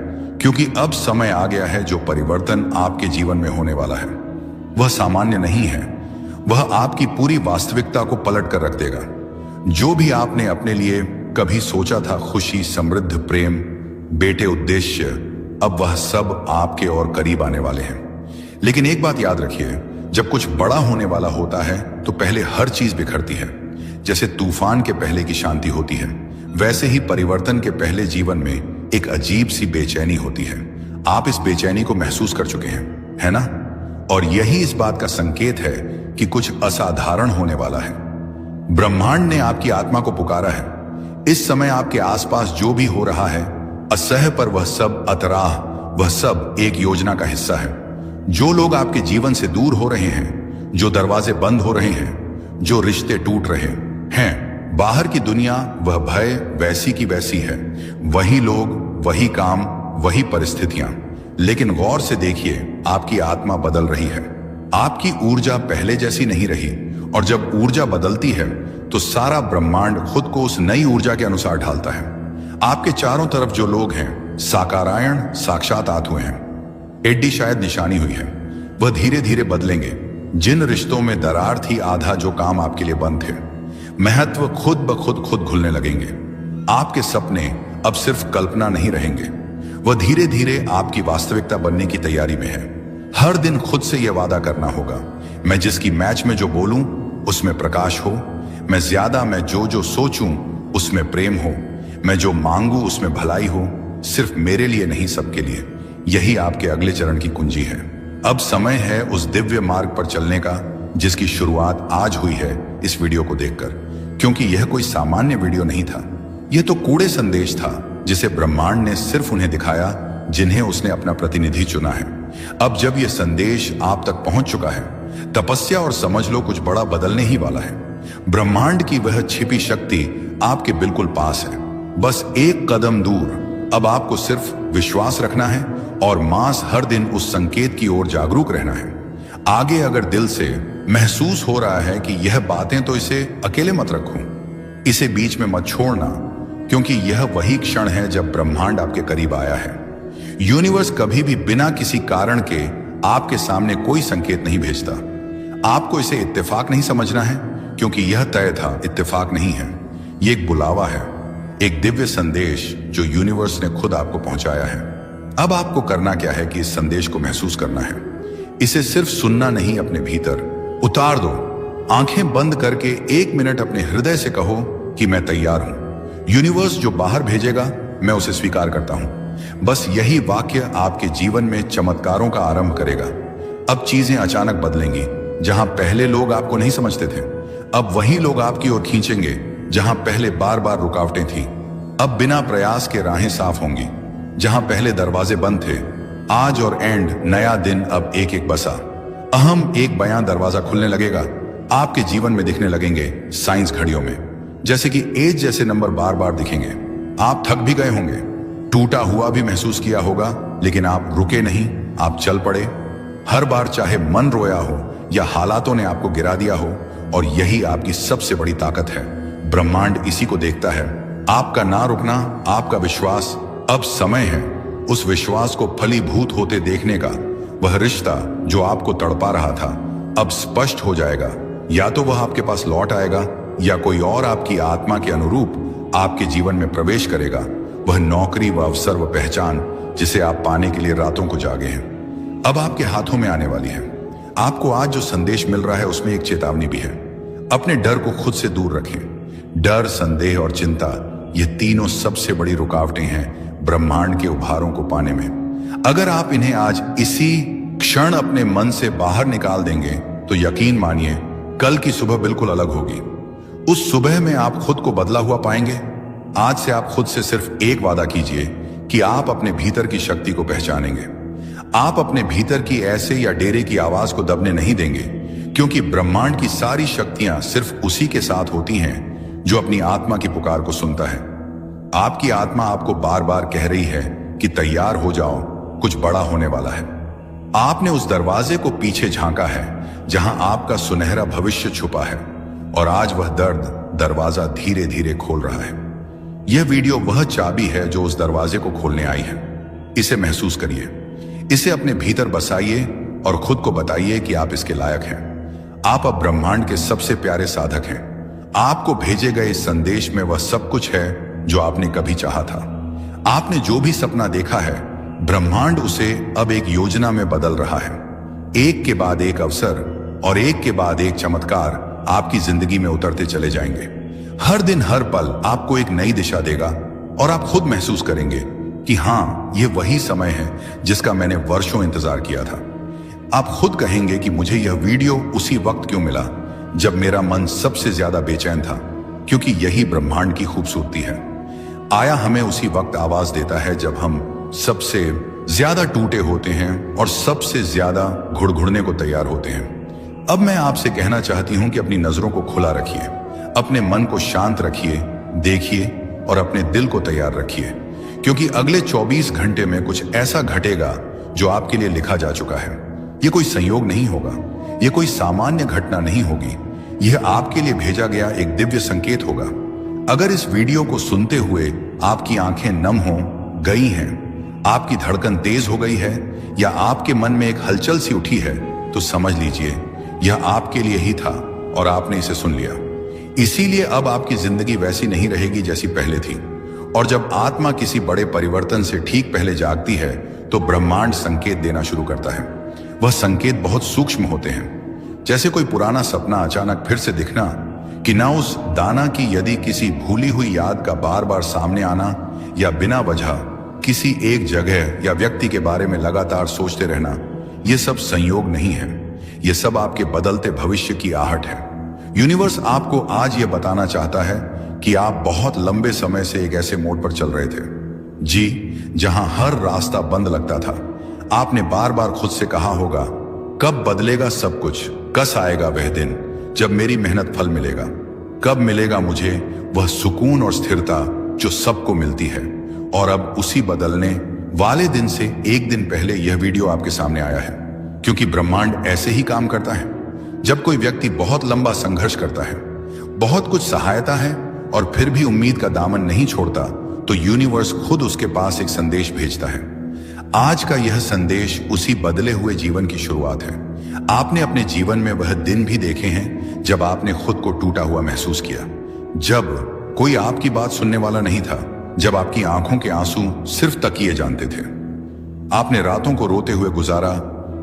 क्योंकि अब समय आ गया है जो परिवर्तन आपके जीवन में होने वाला है वह सामान्य नहीं है, वह आपकी पूरी वास्तविकता को पलट कर रख देगा। जो भी आपने अपने लिए कभी सोचा था, खुशी, समृद्ध, प्रेम, बेटे, उद्देश्य, अब वह सब आपके और करीब आने वाले हैं। लेकिन एक बात याद रखिए, जब कुछ बड़ा होने वाला होता है तो पहले हर चीज बिखरती है। जैसे तूफान के पहले की शांति होती है, वैसे ही परिवर्तन के पहले जीवन में एक अजीब सी बेचैनी होती है। आप इस बेचैनी को महसूस कर चुके हैं, है ना? और यही इस बात का संकेत है कि कुछ असाधारण होने वाला है। ब्रह्मांड ने आपकी आत्मा को पुकारा है। इस समय आपके आसपास जो भी हो रहा है, असह्य पर वह सब अतराह, वह सब एक योजना का हिस्सा है। जो लोग आपके जीवन से दूर हो रहे हैं, जो दरवाजे बंद हो रहे हैं, जो रिश्ते टूट रहे हैं, बाहर की दुनिया, वह भय वैसी की वैसी है, वही लोग, वही काम, वही परिस्थितियां। लेकिन गौर से देखिए, आपकी आत्मा बदल रही है। आपकी ऊर्जा पहले जैसी नहीं रही, और जब ऊर्जा बदलती है तो सारा ब्रह्मांड खुद को उस नई ऊर्जा के अनुसार ढालता है। आपके चारों तरफ जो लोग हैं, साकारायण, साक्षात आत्मा हैं। एड्डी शायद निशानी हुई है, वह धीरे धीरे बदलेंगे। जिन रिश्तों में दरार थी, आधा जो काम आपके लिए बंद थे, महत्व खुद ब खुद खुलने लगेंगे। आपके सपने अब सिर्फ कल्पना नहीं रहेंगे, वह धीरे धीरे आपकी वास्तविकता बनने की तैयारी में है। हर दिन खुद से यह वादा करना होगा, मैं जिसकी मैच में जो बोलूं उसमें प्रकाश हो, मैं जो सोचूं उसमें प्रेम हो, मैं जो मांगू उसमें भलाई हो, सिर्फ मेरे लिए नहीं, सबके लिए। यही आपके अगले चरण की कुंजी है। अब समय है उस दिव्य मार्ग पर चलने का जिसकी शुरुआत आज हुई है इस वीडियो को देखकर, क्योंकि यह कोई सामान्य वीडियो नहीं था। यह तो कूड़े संदेश था जिसे ब्रह्मांड ने सिर्फ उन्हें दिखाया जिन्हें उसने अपना प्रतिनिधि चुना है। अब जब यह संदेश आप तक पहुंच चुका है, तपस्या और समझ लो कुछ बड़ा बदलने ही वाला है। ब्रह्मांड की वह छिपी शक्ति आपके बिल्कुल पास है, बस एक कदम दूर। अब आपको सिर्फ विश्वास रखना है और मांस हर दिन उस संकेत की ओर जागरूक रहना है। आगे अगर दिल से महसूस हो रहा है कि यह बातें, तो इसे अकेले मत रखो, इसे बीच में मत छोड़ना, क्योंकि यह वही क्षण है जब ब्रह्मांड आपके करीब आया है। यूनिवर्स कभी भी बिना किसी कारण के आपके सामने कोई संकेत नहीं भेजता। आपको इसे इत्तेफाक नहीं समझना है, क्योंकि यह तय था, इत्तेफाक नहीं है। ये एक बुलावा है, एक दिव्य संदेश जो यूनिवर्स ने खुद आपको पहुंचाया है। अब आपको करना क्या है कि इस संदेश को महसूस करना है। इसे सिर्फ सुनना नहीं, अपने भीतर उतार दो। आंखें बंद करके 1 मिनट अपने हृदय से कहो कि मैं तैयार हूं। यूनिवर्स जो बाहर भेजेगा मैं उसे स्वीकार करता हूं। बस यही वाक्य आपके जीवन में चमत्कारों का आरंभ करेगा। अब चीजें अचानक बदलेंगी। जहां पहले लोग आपको नहीं समझते थे, अब वही लोग आपकी ओर खींचेंगे। जहां पहले बार बार रुकावटें थी, अब बिना प्रयास के राहें साफ होंगी। जहां पहले दरवाजे बंद थे, आज और एंड नया दिन अब एक एक बसा। अहम एक बयां दरवाजा खुलने लगेगा। आपके जीवन में दिखने लगेंगे साइंस घड़ियों में, जैसे कि एज जैसे नंबर बार बार दिखेंगे। आप थक भी गए होंगे, टूटा हुआ भी महसूस किया होगा, लेकिन आप रुके नहीं, आप चल पड़े। हर बार चाहे मन रोया हो या हालातों ने आपको गिरा दिया हो, और यही आपकी सबसे बड़ी ताकत है। ब्रह्मांड इसी को देखता है, आपका ना रुकना, आपका विश्वास। अब समय है उस विश्वास को फलीभूत होते देखने का। वह रिश्ता जो आपको तड़पा रहा था अब स्पष्ट हो जाएगा। या तो वह आपके पास लौट आएगा, या कोई और आपकी आत्मा के अनुरूप आपके जीवन में प्रवेश करेगा। वह नौकरी, व अवसर, व पहचान जिसे आप पाने के लिए रातों को जागे हैं, अब आपके हाथों में आने वाली है। आपको आज जो संदेश मिल रहा है उसमें एक चेतावनी भी है। अपने डर को खुद से दूर रखें। डर, संदेह और चिंता, ये तीनों सबसे बड़ी रुकावटें हैं ब्रह्मांड के उपहारों को पाने में। अगर आप इन्हें आज इसी क्षण अपने मन से बाहर निकाल देंगे तो यकीन मानिए कल की सुबह बिल्कुल अलग होगी। उस सुबह में आप खुद को बदला हुआ पाएंगे। आज से आप खुद से सिर्फ एक वादा कीजिए कि आप अपने भीतर की शक्ति को पहचानेंगे। आप अपने भीतर की ऐसे या डेरे की आवाज को दबने नहीं देंगे, क्योंकि ब्रह्मांड की सारी शक्तियां सिर्फ उसी के साथ होती हैं जो अपनी आत्मा की पुकार को सुनता है। आपकी आत्मा आपको बार बार कह रही है कि तैयार हो जाओ, कुछ बड़ा होने वाला है। आपने उस दरवाजे को पीछे झांका है जहां आपका सुनहरा भविष्य छुपा है, और आज वह दरवाजा धीरे धीरे खोल रहा है। यह वीडियो वह चाबी है जो उस दरवाजे को खोलने आई है। इसे महसूस करिए, इसे अपने भीतर बसाइए और खुद को बताइए कि आप इसके लायक हैं। आप अब ब्रह्मांड के सबसे प्यारे साधक हैं। आपको भेजे गए इस संदेश में वह सब कुछ है जो आपने कभी चाहा था। आपने जो भी सपना देखा है, ब्रह्मांड उसे अब एक योजना में बदल रहा है। एक के बाद एक अवसर और एक के बाद एक चमत्कार आपकी जिंदगी में उतरते चले जाएंगे। हर दिन, हर पल आपको एक नई दिशा देगा, और आप खुद महसूस करेंगे कि हाँ, ये वही समय है जिसका मैंने वर्षों इंतजार किया था। आप खुद कहेंगे कि मुझे यह वीडियो उसी वक्त क्यों मिला जब मेरा मन सबसे ज्यादा बेचैन था, क्योंकि यही ब्रह्मांड की खूबसूरती है। आया हमें उसी वक्त आवाज देता है जब हम सबसे ज्यादा टूटे होते हैं और सबसे ज्यादा घुड़घुड़ने को तैयार होते हैं। अब मैं आपसे कहना चाहती हूं कि अपनी नजरों को खुला रखिए, अपने मन को शांत रखिए, देखिए और अपने दिल को तैयार रखिए, क्योंकि अगले 24 घंटे में कुछ ऐसा घटेगा जो आपके लिए लिखा जा चुका है। यह कोई संयोग नहीं होगा, यह कोई सामान्य घटना नहीं होगी, यह आपके लिए भेजा गया एक दिव्य संकेत होगा। अगर इस वीडियो को सुनते हुए आपकी आंखें नम हो गई हैं, आपकी धड़कन तेज हो गई है, या आपके मन में एक हलचल सी उठी है, तो समझ लीजिए यह आपके लिए ही था और आपने इसे सुन लिया। इसीलिए अब आपकी जिंदगी वैसी नहीं रहेगी जैसी पहले थी। और जब आत्मा किसी बड़े परिवर्तन से ठीक पहले जागती है तो ब्रह्मांड संकेत देना शुरू करता है। वह संकेत बहुत सूक्ष्म होते हैं, जैसे कोई पुराना सपना अचानक फिर से दिखना, कि ना उस दाना की यदि किसी भूली हुई याद का बार बार सामने आना, या बिना वजह किसी एक जगह या व्यक्ति के बारे में लगातार सोचते रहना। यह सब संयोग नहीं है, यह सब आपके बदलते भविष्य की आहट है। यूनिवर्स आपको आज यह बताना चाहता है कि आप बहुत लंबे समय से एक ऐसे मोड़ पर चल रहे थे, जहां हर रास्ता बंद लगता था। आपने बार बार खुद से कहा होगा, कब बदलेगा सब कुछ, कस आएगा वह दिन जब मेरी मेहनत फल मिलेगा, कब मिलेगा मुझे वह सुकून और स्थिरता जो सबको मिलती है। और अब उसी बदलने वाले दिन से एक दिन पहले यह वीडियो आपके सामने आया है, क्योंकि ब्रह्मांड ऐसे ही काम करता है। जब कोई व्यक्ति बहुत लंबा संघर्ष करता है, बहुत कुछ सहायता है और फिर भी उम्मीद का दामन नहीं छोड़ता, तो यूनिवर्स खुद उसके पास एक संदेश भेजता है। आज का यह संदेश उसी बदले हुए जीवन की शुरुआत है। आपने अपने जीवन में वह दिन भी देखे हैं जब आपने खुद को टूटा हुआ महसूस किया, जब कोई आपकी बात सुनने वाला नहीं था, जब आपकी आंखों के आंसू सिर्फ तकिए जानते थे। आपने रातों को रोते हुए गुजारा,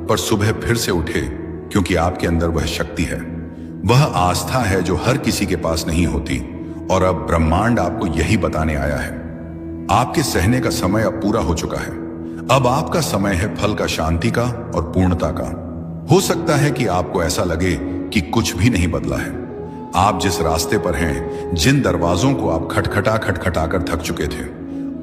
पर सुबह फिर से उठे, क्योंकि आपके अंदर वह शक्ति है, वह आस्था है जो हर किसी के पास नहीं होती। और अब ब्रह्मांड आपको यही बताने आया है, आपके सहने का समय अब पूरा हो चुका है। अब आपका समय है फल का, शांति का और पूर्णता का। हो सकता है कि आपको ऐसा लगे कि कुछ भी नहीं बदला है। आप जिस रास्ते पर हैं, जिन दरवाजों को आप खटखटा कर थक चुके थे,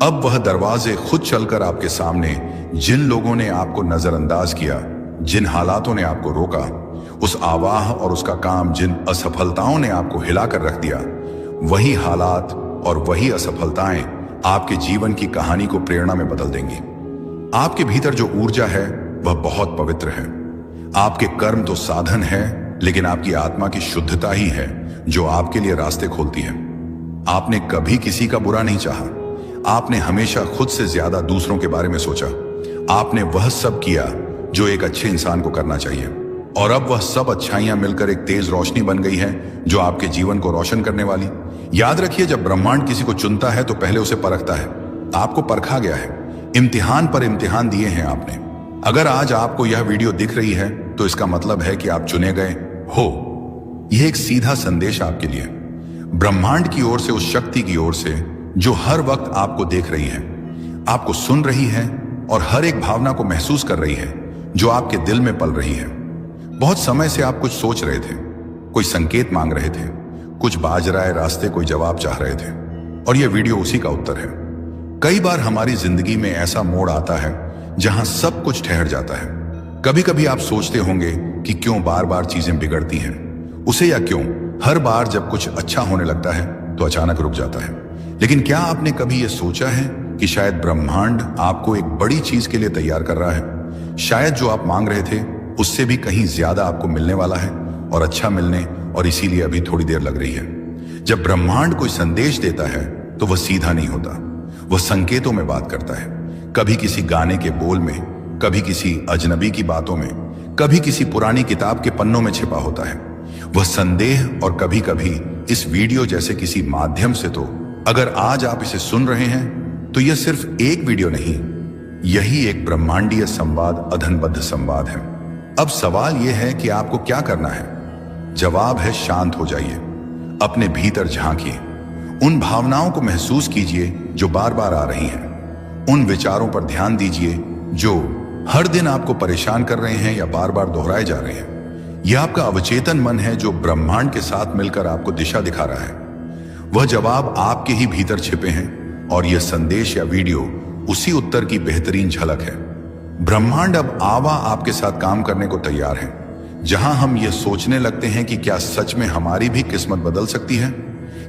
अब वह दरवाजे खुद चलकर आपके सामने। जिन लोगों ने आपको नजरअंदाज किया, जिन हालातों ने आपको रोका, उस आवाह और उसका काम, जिन असफलताओं ने आपको हिलाकर रख दिया, वही हालात और वही असफलताएं आपके जीवन की कहानी को प्रेरणा में बदल देंगी। आपके भीतर जो ऊर्जा है वह बहुत पवित्र है। आपके कर्म तो साधन है, लेकिन आपकी आत्मा की शुद्धता ही है जो आपके लिए रास्ते खोलती है। आपने कभी किसी का बुरा नहीं चाहा, आपने हमेशा खुद से ज्यादा दूसरों के बारे में सोचा। आपने वह सब किया जो एक अच्छे इंसान को करना चाहिए, और अब वह सब अच्छाइयां मिलकर एक तेज रोशनी बन गई है जो आपके जीवन को रोशन करने वाली। याद रखिए, जब ब्रह्मांड किसी को चुनता है तो पहले उसे परखता है। आपको परखा गया है, इम्तिहान पर इम्तिहान दिए हैं आपने। अगर आज आपको यह वीडियो दिख रही है तो इसका मतलब है कि आप चुने गए हो। यह एक सीधा संदेश आपके लिए, ब्रह्मांड की ओर से, उस शक्ति की ओर से जो हर वक्त आपको देख रही है, आपको सुन रही है और हर एक भावना को महसूस कर रही है जो आपके दिल में पल रही है। बहुत समय से आप कुछ सोच रहे थे, कोई संकेत मांग रहे थे, कुछ बाज रहा है रास्ते, कोई जवाब चाह रहे थे, और यह वीडियो उसी का उत्तर है। कई बार हमारी जिंदगी में ऐसा मोड़ आता है जहां सब कुछ ठहर जाता है। कभी कभी आप सोचते होंगे कि क्यों बार बार चीजें बिगड़ती हैं, उसे या क्यों हर बार जब कुछ अच्छा होने लगता है तो अचानक रुक जाता है। लेकिन क्या आपने कभी यह सोचा है कि शायद ब्रह्मांड आपको एक बड़ी चीज के लिए तैयार कर रहा है? शायद जो आप मांग रहे थे उससे भी कहीं ज्यादा आपको मिलने वाला है, और अच्छा मिलने, और इसीलिए अभी थोड़ी देर लग रही है। जब ब्रह्मांड कोई संदेश देता है तो वह सीधा नहीं होता, वह संकेतों में बात करता है। कभी किसी गाने के बोल में, कभी किसी अजनबी की बातों में, कभी किसी पुरानी किताब के पन्नों में छिपा होता है वह संदेह, और कभी कभी इस वीडियो जैसे किसी माध्यम से। तो अगर आज आप इसे सुन रहे हैं तो यह सिर्फ एक वीडियो नहीं, यही एक ब्रह्मांडीय संवाद, अधनबद्ध संवाद है। अब सवाल यह है कि आपको क्या करना है। जवाब है, शांत हो जाइए, अपने भीतर झांकिए, उन भावनाओं को महसूस कीजिए जो बार बार आ रही हैं, उन विचारों पर ध्यान दीजिए जो हर दिन आपको परेशान कर रहे हैं या बार बार दोहराए जा रहे हैं। यह आपका अवचेतन मन है जो ब्रह्मांड के साथ मिलकर आपको दिशा दिखा रहा है। वह जवाब आपके ही भीतर छिपे हैं, और यह संदेश या वीडियो उसी उत्तर की बेहतरीन झलक है। ब्रह्मांड अब आवा आपके साथ काम करने को तैयार है। जहां हम यह सोचने लगते हैं कि क्या सच में हमारी भी किस्मत बदल सकती है,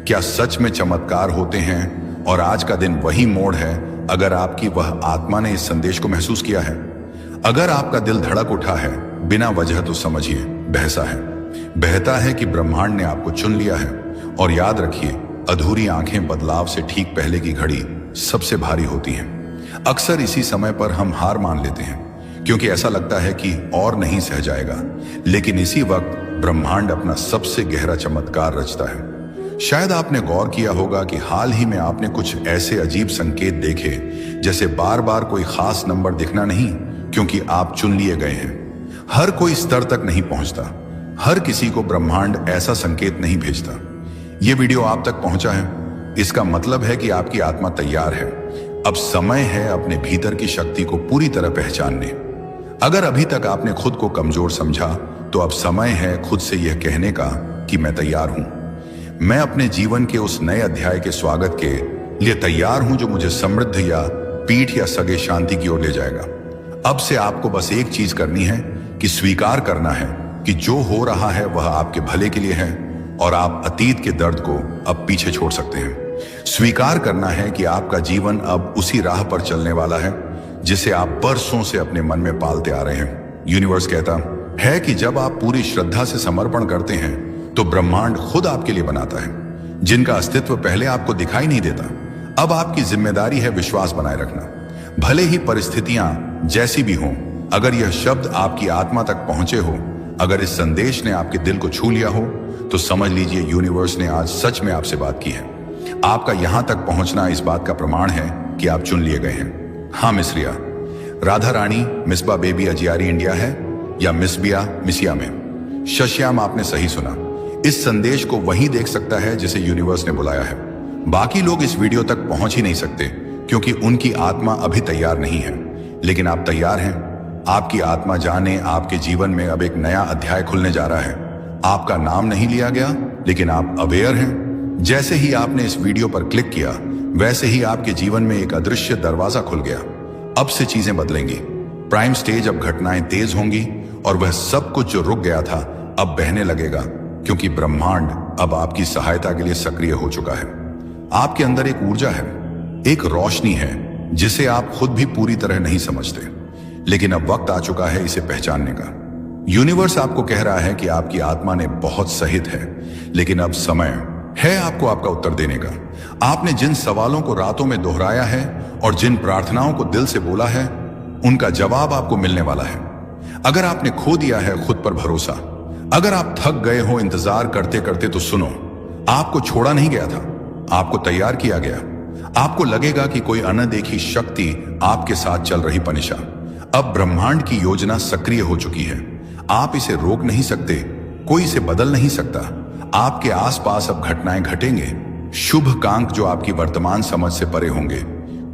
क्या सच में चमत्कार होते हैं, और आज का दिन वही मोड़ है। अगर आपकी वह आत्मा ने इस संदेश को महसूस किया है, अगर आपका दिल धड़क उठा है बिना वजह, तो समझिए बहसा है, बहता है कि ब्रह्मांड ने आपको चुन लिया है। और याद रखिए, अधूरी आंखें बदलाव से ठीक पहले की घड़ी सबसे भारी होती हैं। अक्सर इसी समय पर हम हार मान लेते हैं, क्योंकि ऐसा लगता है कि और नहीं सह जाएगा। लेकिन इसी वक्त ब्रह्मांड अपना सबसे गहरा चमत्कार रचता है। शायद आपने गौर किया होगा कि हाल ही में आपने कुछ ऐसे अजीब संकेत देखे, जैसे बार बार कोई खास नंबर दिखना नहीं, क्योंकि आप चुन लिए गए हैं। हर कोई स्तर तक नहीं पहुंचता, हर किसी को ब्रह्मांड ऐसा संकेत नहीं भेजता। यह वीडियो आप तक पहुंचा है, इसका मतलब है कि आपकी आत्मा तैयार है। अब समय है अपने भीतर की शक्ति को पूरी तरह पहचानने। अगर अभी तक आपने खुद को कमजोर समझा, तो अब समय है खुद से यह कहने का कि मैं तैयार हूं। मैं अपने जीवन के उस नए अध्याय के स्वागत के लिए तैयार हूं, जो मुझे समृद्ध या पीठ या सगे शांति की ओर ले जाएगा। अब से आपको बस एक चीज करनी है कि स्वीकार करना है कि जो हो रहा है वह आपके भले के लिए है, और आप अतीत के दर्द को अब पीछे छोड़ सकते हैं। स्वीकार करना है कि आपका जीवन अब उसी राह पर चलने वाला है जिसे आप बरसों से अपने मन में पालते आ रहे हैं। यूनिवर्स कहता है कि जब आप पूरी श्रद्धा से समर्पण करते हैं तो ब्रह्मांड खुद आपके लिए बनाता है, जिनका अस्तित्व पहले आपको दिखाई नहीं देता। अब आपकी जिम्मेदारी है विश्वास बनाए रखना, भले ही परिस्थितियां जैसी भी हों। अगर यह शब्द आपकी आत्मा तक पहुंचे हो, अगर इस संदेश ने आपके दिल को छू लिया हो, तो समझ लीजिए यूनिवर्स ने आज सच में आपसे बात की है। आपका यहां तक पहुंचना इस बात का प्रमाण है कि आप चुन लिए गए हैं। हाँ मिसरिया, राधा रानी मिसबा बेबी अजियारी इंडिया है या मिसबिया मिसिया में। शश्याम, आपने सही सुना। इस संदेश को वही देख सकता है जिसे यूनिवर्स ने बुलाया है। बाकी लोग इस वीडियो तक पहुंच ही नहीं सकते क्योंकि उनकी आत्मा अभी तैयार नहीं है, लेकिन आप तैयार हैं। आपकी आत्मा जाने आपके जीवन में अब एक नया अध्याय खुलने जा रहा है। आपका नाम नहीं लिया गया, लेकिन आप अवेयर हैं। जैसे ही आपने इस वीडियो पर क्लिक किया, वैसे ही आपके जीवन में एक अदृश्य दरवाजा खुल गया। अब से चीजें बदलेंगी। प्राइम स्टेज अब घटनाएं तेज होंगी और वह सब कुछ जो रुक गया था अब बहने लगेगा, क्योंकि ब्रह्मांड अब आपकी सहायता के लिए सक्रिय हो चुका है। आपके अंदर एक ऊर्जा है, एक रोशनी है जिसे आप खुद भी पूरी तरह नहीं समझते, लेकिन अब वक्त आ चुका है इसे पहचानने का। यूनिवर्स आपको कह रहा है कि आपकी आत्मा ने बहुत सहित है, लेकिन अब समय है आपको आपका उत्तर देने का। आपने जिन सवालों को रातों में दोहराया है और जिन प्रार्थनाओं को दिल से बोला है, उनका जवाब आपको मिलने वाला है। अगर आपने खो दिया है खुद पर भरोसा, अगर आप थक गए हो इंतजार करते करते, तो सुनो, आपको छोड़ा नहीं गया था, आपको तैयार किया गया। आपको लगेगा कि कोई अनदेखी शक्ति आपके साथ चल रही पनिशा। अब ब्रह्मांड की योजना सक्रिय हो चुकी है। आप इसे रोक नहीं सकते, कोई इसे बदल नहीं सकता। आपके आसपास अब घटनाएं घटेंगे, शुभ कांक जो आपकी वर्तमान समझ से परे होंगे।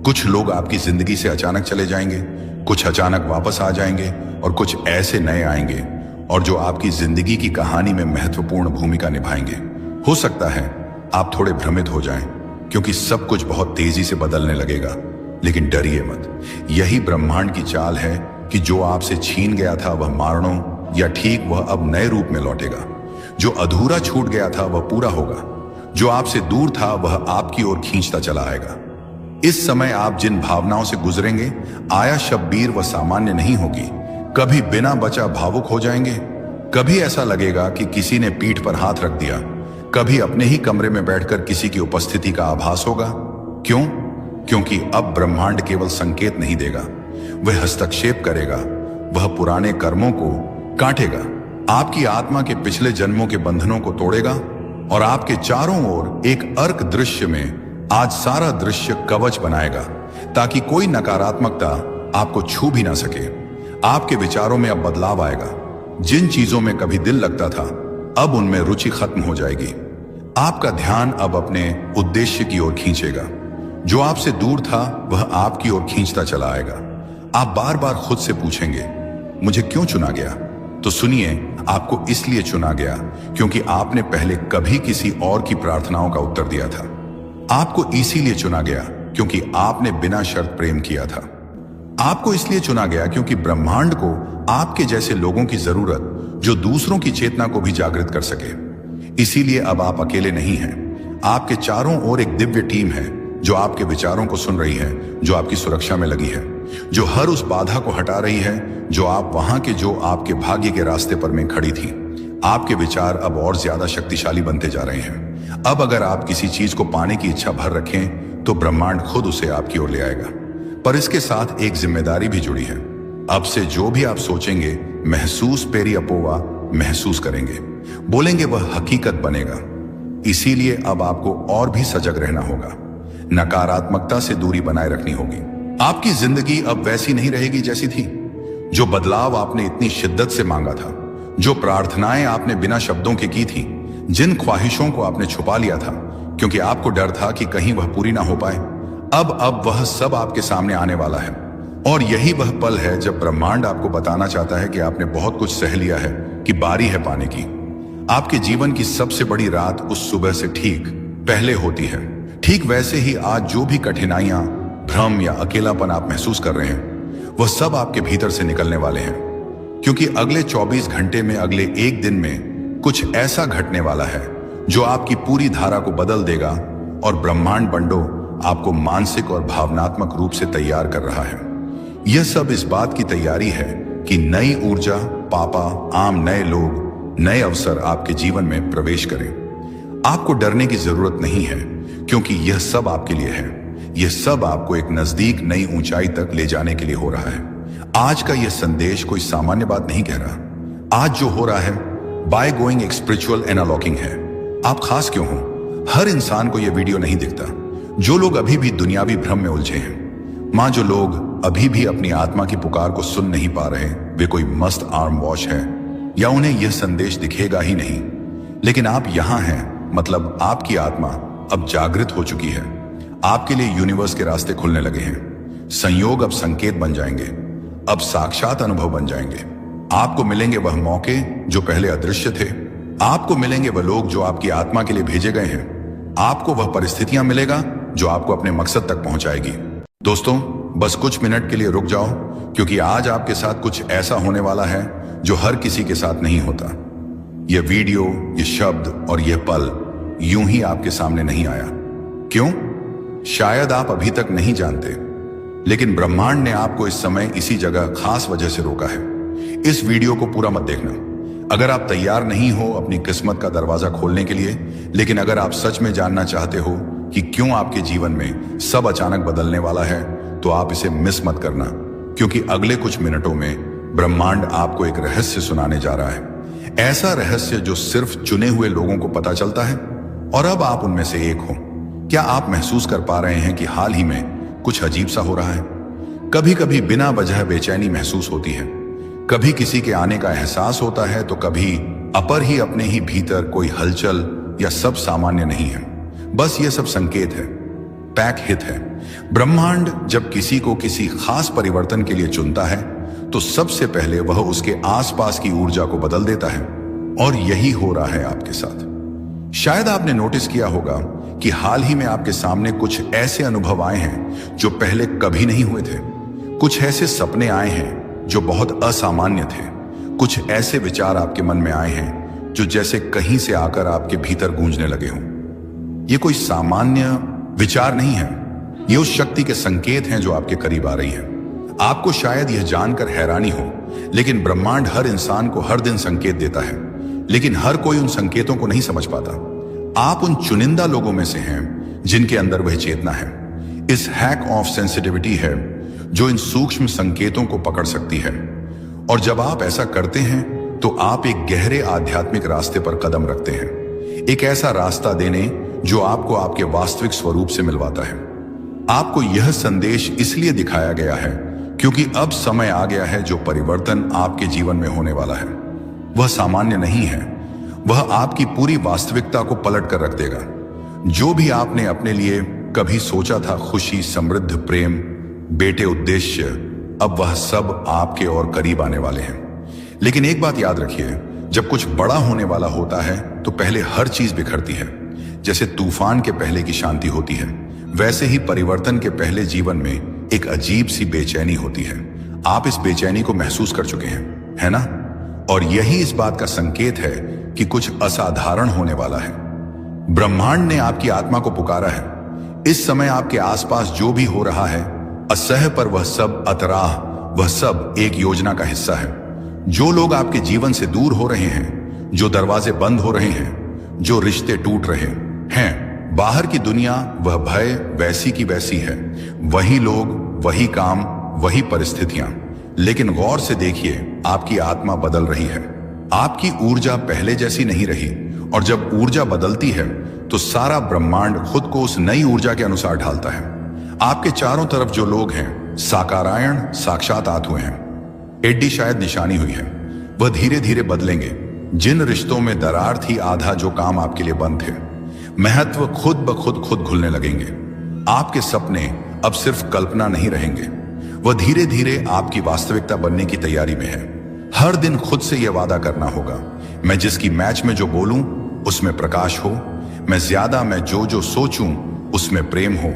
कुछ लोग आपकी जिंदगी से अचानक चले जाएंगे, कुछ अचानक वापस आ जाएंगे और कुछ ऐसे नए आएंगे और जो आपकी जिंदगी की कहानी में महत्वपूर्ण भूमिका निभाएंगे। हो सकता है आप थोड़े भ्रमित हो जाएं, क्योंकि सब कुछ बहुत तेजी से बदलने लगेगा, लेकिन डरिए मत। यही ब्रह्मांड की चाल है कि जो आपसे छीन गया था वह मारणों या ठीक वह अब नए रूप में लौटेगा। जो अधूरा छूट गया था वह पूरा होगा, जो आपसे दूर था वह आपकी ओर खींचता चला आएगा। इस समय आप जिन भावनाओं से गुजरेंगे, आया शब्बीर वह सामान्य नहीं होगी। कभी बिना बचा भावुक हो जाएंगे, कभी ऐसा लगेगा कि किसी ने पीठ पर हाथ रख दिया, कभी अपने ही कमरे में बैठकर किसी की उपस्थिति का आभास होगा। क्यों? क्योंकि अब ब्रह्मांड केवल संकेत नहीं देगा, वह हस्तक्षेप करेगा, वह पुराने कर्मों को काटेगा, आपकी आत्मा के पिछले जन्मों के बंधनों को तोड़ेगा और आपके चारों ओर एक अर्क दृश्य में आज सारा दृश्य कवच बनाएगा, ताकि कोई नकारात्मकता आपको छू भी ना सके। आपके विचारों में अब बदलाव आएगा। जिन चीजों में कभी दिल लगता था, अब उनमें रुचि खत्म हो जाएगी। आपका ध्यान अब अपने उद्देश्य की ओर खींचेगा। जो आपसे दूर था वह आपकी ओर खींचता चला आएगा। आप बार बार खुद से पूछेंगे, मुझे क्यों चुना गया? तो सुनिए, आपको इसलिए चुना गया क्योंकि आपने पहले कभी किसी और की प्रार्थनाओं का उत्तर दिया था। आपको इसीलिए चुना गया क्योंकि आपने बिना शर्त प्रेम किया था। आपको इसलिए चुना गया क्योंकि ब्रह्मांड को आपके जैसे लोगों की जरूरत, जो दूसरों की चेतना को भी जागृत कर सके। इसीलिए अब आप अकेले नहीं हैं। आपके चारों ओर एक दिव्य टीम है जो आपके विचारों को सुन रही है, जो आपकी सुरक्षा में लगी है, जो हर उस बाधा को हटा रही है जो आपके भाग्य के रास्ते पर में खड़ी थी। आपके विचार अब और ज्यादा शक्तिशाली बनते जा रहे हैं। अब अगर आप किसी चीज को पाने की इच्छा भर रखें तो ब्रह्मांड खुद उसे आपकी ओर ले आएगा। पर इसके साथ एक जिम्मेदारी भी जुड़ी है। अब से जो भी आप सोचेंगे, महसूस पेरी अपोवा महसूस करेंगे, बोलेंगे, वह हकीकत बनेगा। इसीलिए अब आपको और भी सजग रहना होगा, नकारात्मकता से दूरी बनाए रखनी होगी। आपकी जिंदगी अब वैसी नहीं रहेगी जैसी थी। जो बदलाव आपने इतनी शिद्दत से मांगा था, जो प्रार्थनाएं आपने बिना शब्दों के की थी, जिन ख्वाहिशों को आपने छुपा लिया था क्योंकि आपको डर था कि कहीं वह पूरी ना हो पाए, अब वह सब आपके सामने आने वाला है। और यही वह पल है जब ब्रह्मांड आपको बताना चाहता है कि आपने बहुत कुछ सह लिया है, कि बारी है पाने की। आपके जीवन की सबसे बड़ी रात उस सुबह से ठीक पहले होती है। ठीक वैसे ही आज जो भी कठिनाइयां, भ्रम या अकेलापन आप महसूस कर रहे हैं, वह सब आपके भीतर से निकलने वाले हैं। क्योंकि अगले 24 घंटे में, अगले एक दिन में कुछ ऐसा घटने वाला है जो आपकी पूरी धारा को बदल देगा। और ब्रह्मांड बंडो आपको मानसिक और भावनात्मक रूप से तैयार कर रहा है। यह सब इस बात की तैयारी है कि नई ऊर्जा, पापा, आम नए लोग, नए अवसर आपके जीवन में प्रवेश करें। आपको डरने की जरूरत नहीं है, क्योंकि यह सब आपके लिए है। यह सब आपको एक नजदीक नई ऊंचाई तक ले जाने के लिए हो रहा है। आज का यह संदेश कोई सामान्य बात नहीं कह रहा। आज जो हो रहा है बाय गोइंग एक स्पिरिचुअल एनालॉकिंग है। आप खास क्यों हो? हर इंसान को यह वीडियो नहीं दिखता। जो लोग अभी भी दुनियावी भ्रम में उलझे हैं, मां, जो लोग अभी भी अपनी आत्मा की पुकार को सुन नहीं पा रहे, वे कोई मस्त आर्म वॉश है या उन्हें यह संदेश दिखेगा ही नहीं। लेकिन आप यहां हैं, मतलब आपकी आत्मा अब जागृत हो चुकी है। आपके लिए यूनिवर्स के रास्ते खुलने लगे हैं। संयोग अब संकेत बन जाएंगे, अब साक्षात अनुभव बन जाएंगे। आपको मिलेंगे वह मौके जो पहले अदृश्य थे। आपको मिलेंगे वह लोग जो आपकी आत्मा के लिए भेजे गए हैं। आपको वह परिस्थितियां मिलेगा जो आपको अपने मकसद तक पहुंचाएगी। दोस्तों, बस कुछ मिनट के लिए रुक जाओ, क्योंकि आज आपके साथ कुछ ऐसा होने वाला है जो हर किसी के साथ नहीं होता। यह वीडियो, ये शब्द और यह पल यूं ही आपके सामने नहीं आया। क्यों? शायद आप अभी तक नहीं जानते, लेकिन ब्रह्मांड ने आपको इस समय इसी जगह खास वजह से रोका है। इस वीडियो को पूरा मत देखना अगर आप तैयार नहीं हो अपनी किस्मत का दरवाजा खोलने के लिए। लेकिन अगर आप सच में जानना चाहते हो कि क्यों आपके जीवन में सब अचानक बदलने वाला है, तो आप इसे मिस मत करना, क्योंकि अगले कुछ मिनटों में ब्रह्मांड आपको एक रहस्य सुनाने जा रहा है। ऐसा रहस्य जो सिर्फ चुने हुए लोगों को पता चलता है, और अब आप उनमें से एक हो। क्या आप महसूस कर पा रहे हैं कि हाल ही में कुछ अजीब सा हो रहा है? कभी कभी बिना वजह बेचैनी महसूस होती है, कभी किसी के आने का एहसास होता है, तो कभी अपर ही अपने ही भीतर कोई हलचल या सब सामान्य नहीं है। बस ये सब संकेत है, पैक हित है। ब्रह्मांड जब किसी को किसी खास परिवर्तन के लिए चुनता है, तो सबसे पहले वह उसके आसपास की ऊर्जा को बदल देता है, और यही हो रहा है आपके साथ। शायद आपने नोटिस किया होगा कि हाल ही में आपके सामने कुछ ऐसे अनुभव आए हैं जो पहले कभी नहीं हुए थे। कुछ ऐसे सपने आए हैं जो बहुत असामान्य थे। कुछ ऐसे विचार आपके मन में आए हैं जो जैसे कहीं से आकर आपके भीतर गूंजने लगे हों। ये कोई सामान्य विचार नहीं है, ये उस शक्ति के संकेत हैं जो आपके करीब आ रही है। आपको शायद यह जानकर हैरानी हो, लेकिन ब्रह्मांड हर इंसान को हर दिन संकेत देता है, लेकिन हर कोई उन संकेतों को नहीं समझ पाता। आप उन चुनिंदा लोगों में से हैं जिनके अंदर वह चेतना है। इस हैक ऑफ सेंसिटिविटी है जो इन सूक्ष्म संकेतों को पकड़ सकती है। और जब आप ऐसा करते हैं, तो आप एक गहरे आध्यात्मिक रास्ते पर कदम रखते हैं, एक ऐसा रास्ता देने जो आपको आपके वास्तविक स्वरूप से मिलवाता है। आपको यह संदेश इसलिए दिखाया गया है क्योंकि अब समय आ गया है जो परिवर्तन आपके जीवन में होने वाला है, वह सामान्य नहीं है। वह आपकी पूरी वास्तविकता को पलट कर रख देगा। जो भी आपने अपने लिए कभी सोचा था, खुशी, समृद्ध, प्रेम, बेटे, उद्देश्य, अब वह सब आपके और करीब आने वाले हैं। लेकिन एक बात याद रखिए, जब कुछ बड़ा होने वाला होता है तो पहले हर चीज बिखरती है। जैसे तूफान के पहले की शांति होती है, वैसे ही परिवर्तन के पहले जीवन में एक अजीब सी बेचैनी होती है। आप इस बेचैनी को महसूस कर चुके हैं, है ना? और यही इस बात का संकेत है कि कुछ असाधारण होने वाला है। ब्रह्मांड ने आपकी आत्मा को पुकारा है। इस समय आपके आसपास जो भी हो रहा है, असह्य पर वह सब अतराह, वह सब एक योजना का हिस्सा है। जो लोग आपके जीवन से दूर हो रहे हैं, जो दरवाजे बंद हो रहे हैं, जो रिश्ते टूट रहे हैं, बाहर की दुनिया, वह भय वैसी की वैसी है, वही लोग, वही काम, वही परिस्थितियां। लेकिन गौर से देखिए, आपकी आत्मा बदल रही है। आपकी ऊर्जा पहले जैसी नहीं रही, और जब ऊर्जा बदलती है तो सारा ब्रह्मांड खुद को उस नई ऊर्जा के अनुसार ढालता है। आपके चारों तरफ जो लोग हैं, साकारायण, साक्षात आत्माएं हैं। एड्डी शायद निशानी हुई है, वह धीरे धीरे बदलेंगे। जिन रिश्तों में दरार थी, आधा जो काम आपके लिए बंद थे, महत्व खुद ब खुद खुलने लगेंगे। आपके सपने अब सिर्फ कल्पना नहीं रहेंगे, वह धीरे धीरे आपकी वास्तविकता बनने की तैयारी में है। हर दिन खुद से यह वादा करना होगा, मैं जिसकी मैच में जो बोलूं उसमें प्रकाश हो, मैं जो सोचूं उसमें प्रेम हो,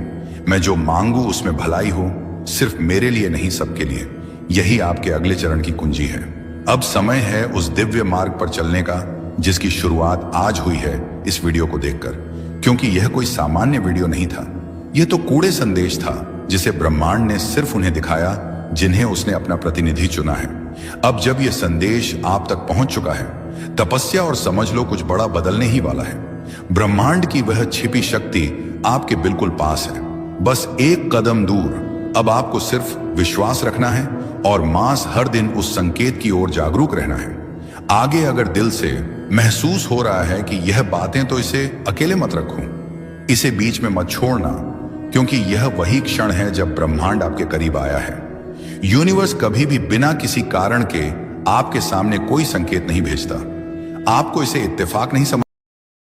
मैं जो मांगू उसमें भलाई हो, सिर्फ मेरे लिए नहीं, सबके लिए। यही आपके अगले चरण की कुंजी है। अब समय है उस दिव्य मार्ग पर चलने का जिसकी शुरुआत आज हुई है इस वीडियो को देखकर। क्योंकि यह कोई सामान्य वीडियो नहीं था, यह तो कूड़े संदेश था जिसे ब्रह्मांड ने सिर्फ उन्हें दिखाया जिन्हें उसने अपना प्रतिनिधि चुना है। अब जब यह संदेश आप तक पहुंच चुका है, तपस्या और समझ लो कुछ बड़ा बदलने ही वाला है। ब्रह्मांड की वह छिपी शक्ति आपके बिल्कुल पास है, बस एक कदम दूर। अब आपको सिर्फ विश्वास रखना है और मांस हर दिन उस संकेत की ओर जागरूक रहना है। आगे अगर दिल से महसूस हो रहा है कि यह बातें, तो इसे अकेले मत रखो। इसे बीच में मत छोड़ना, क्योंकि यह वही क्षण है जब ब्रह्मांड आपके करीब आया है। यूनिवर्स कभी भी बिना किसी कारण के आपके सामने कोई संकेत नहीं भेजता। आपको इसे इत्तेफाक नहीं समझ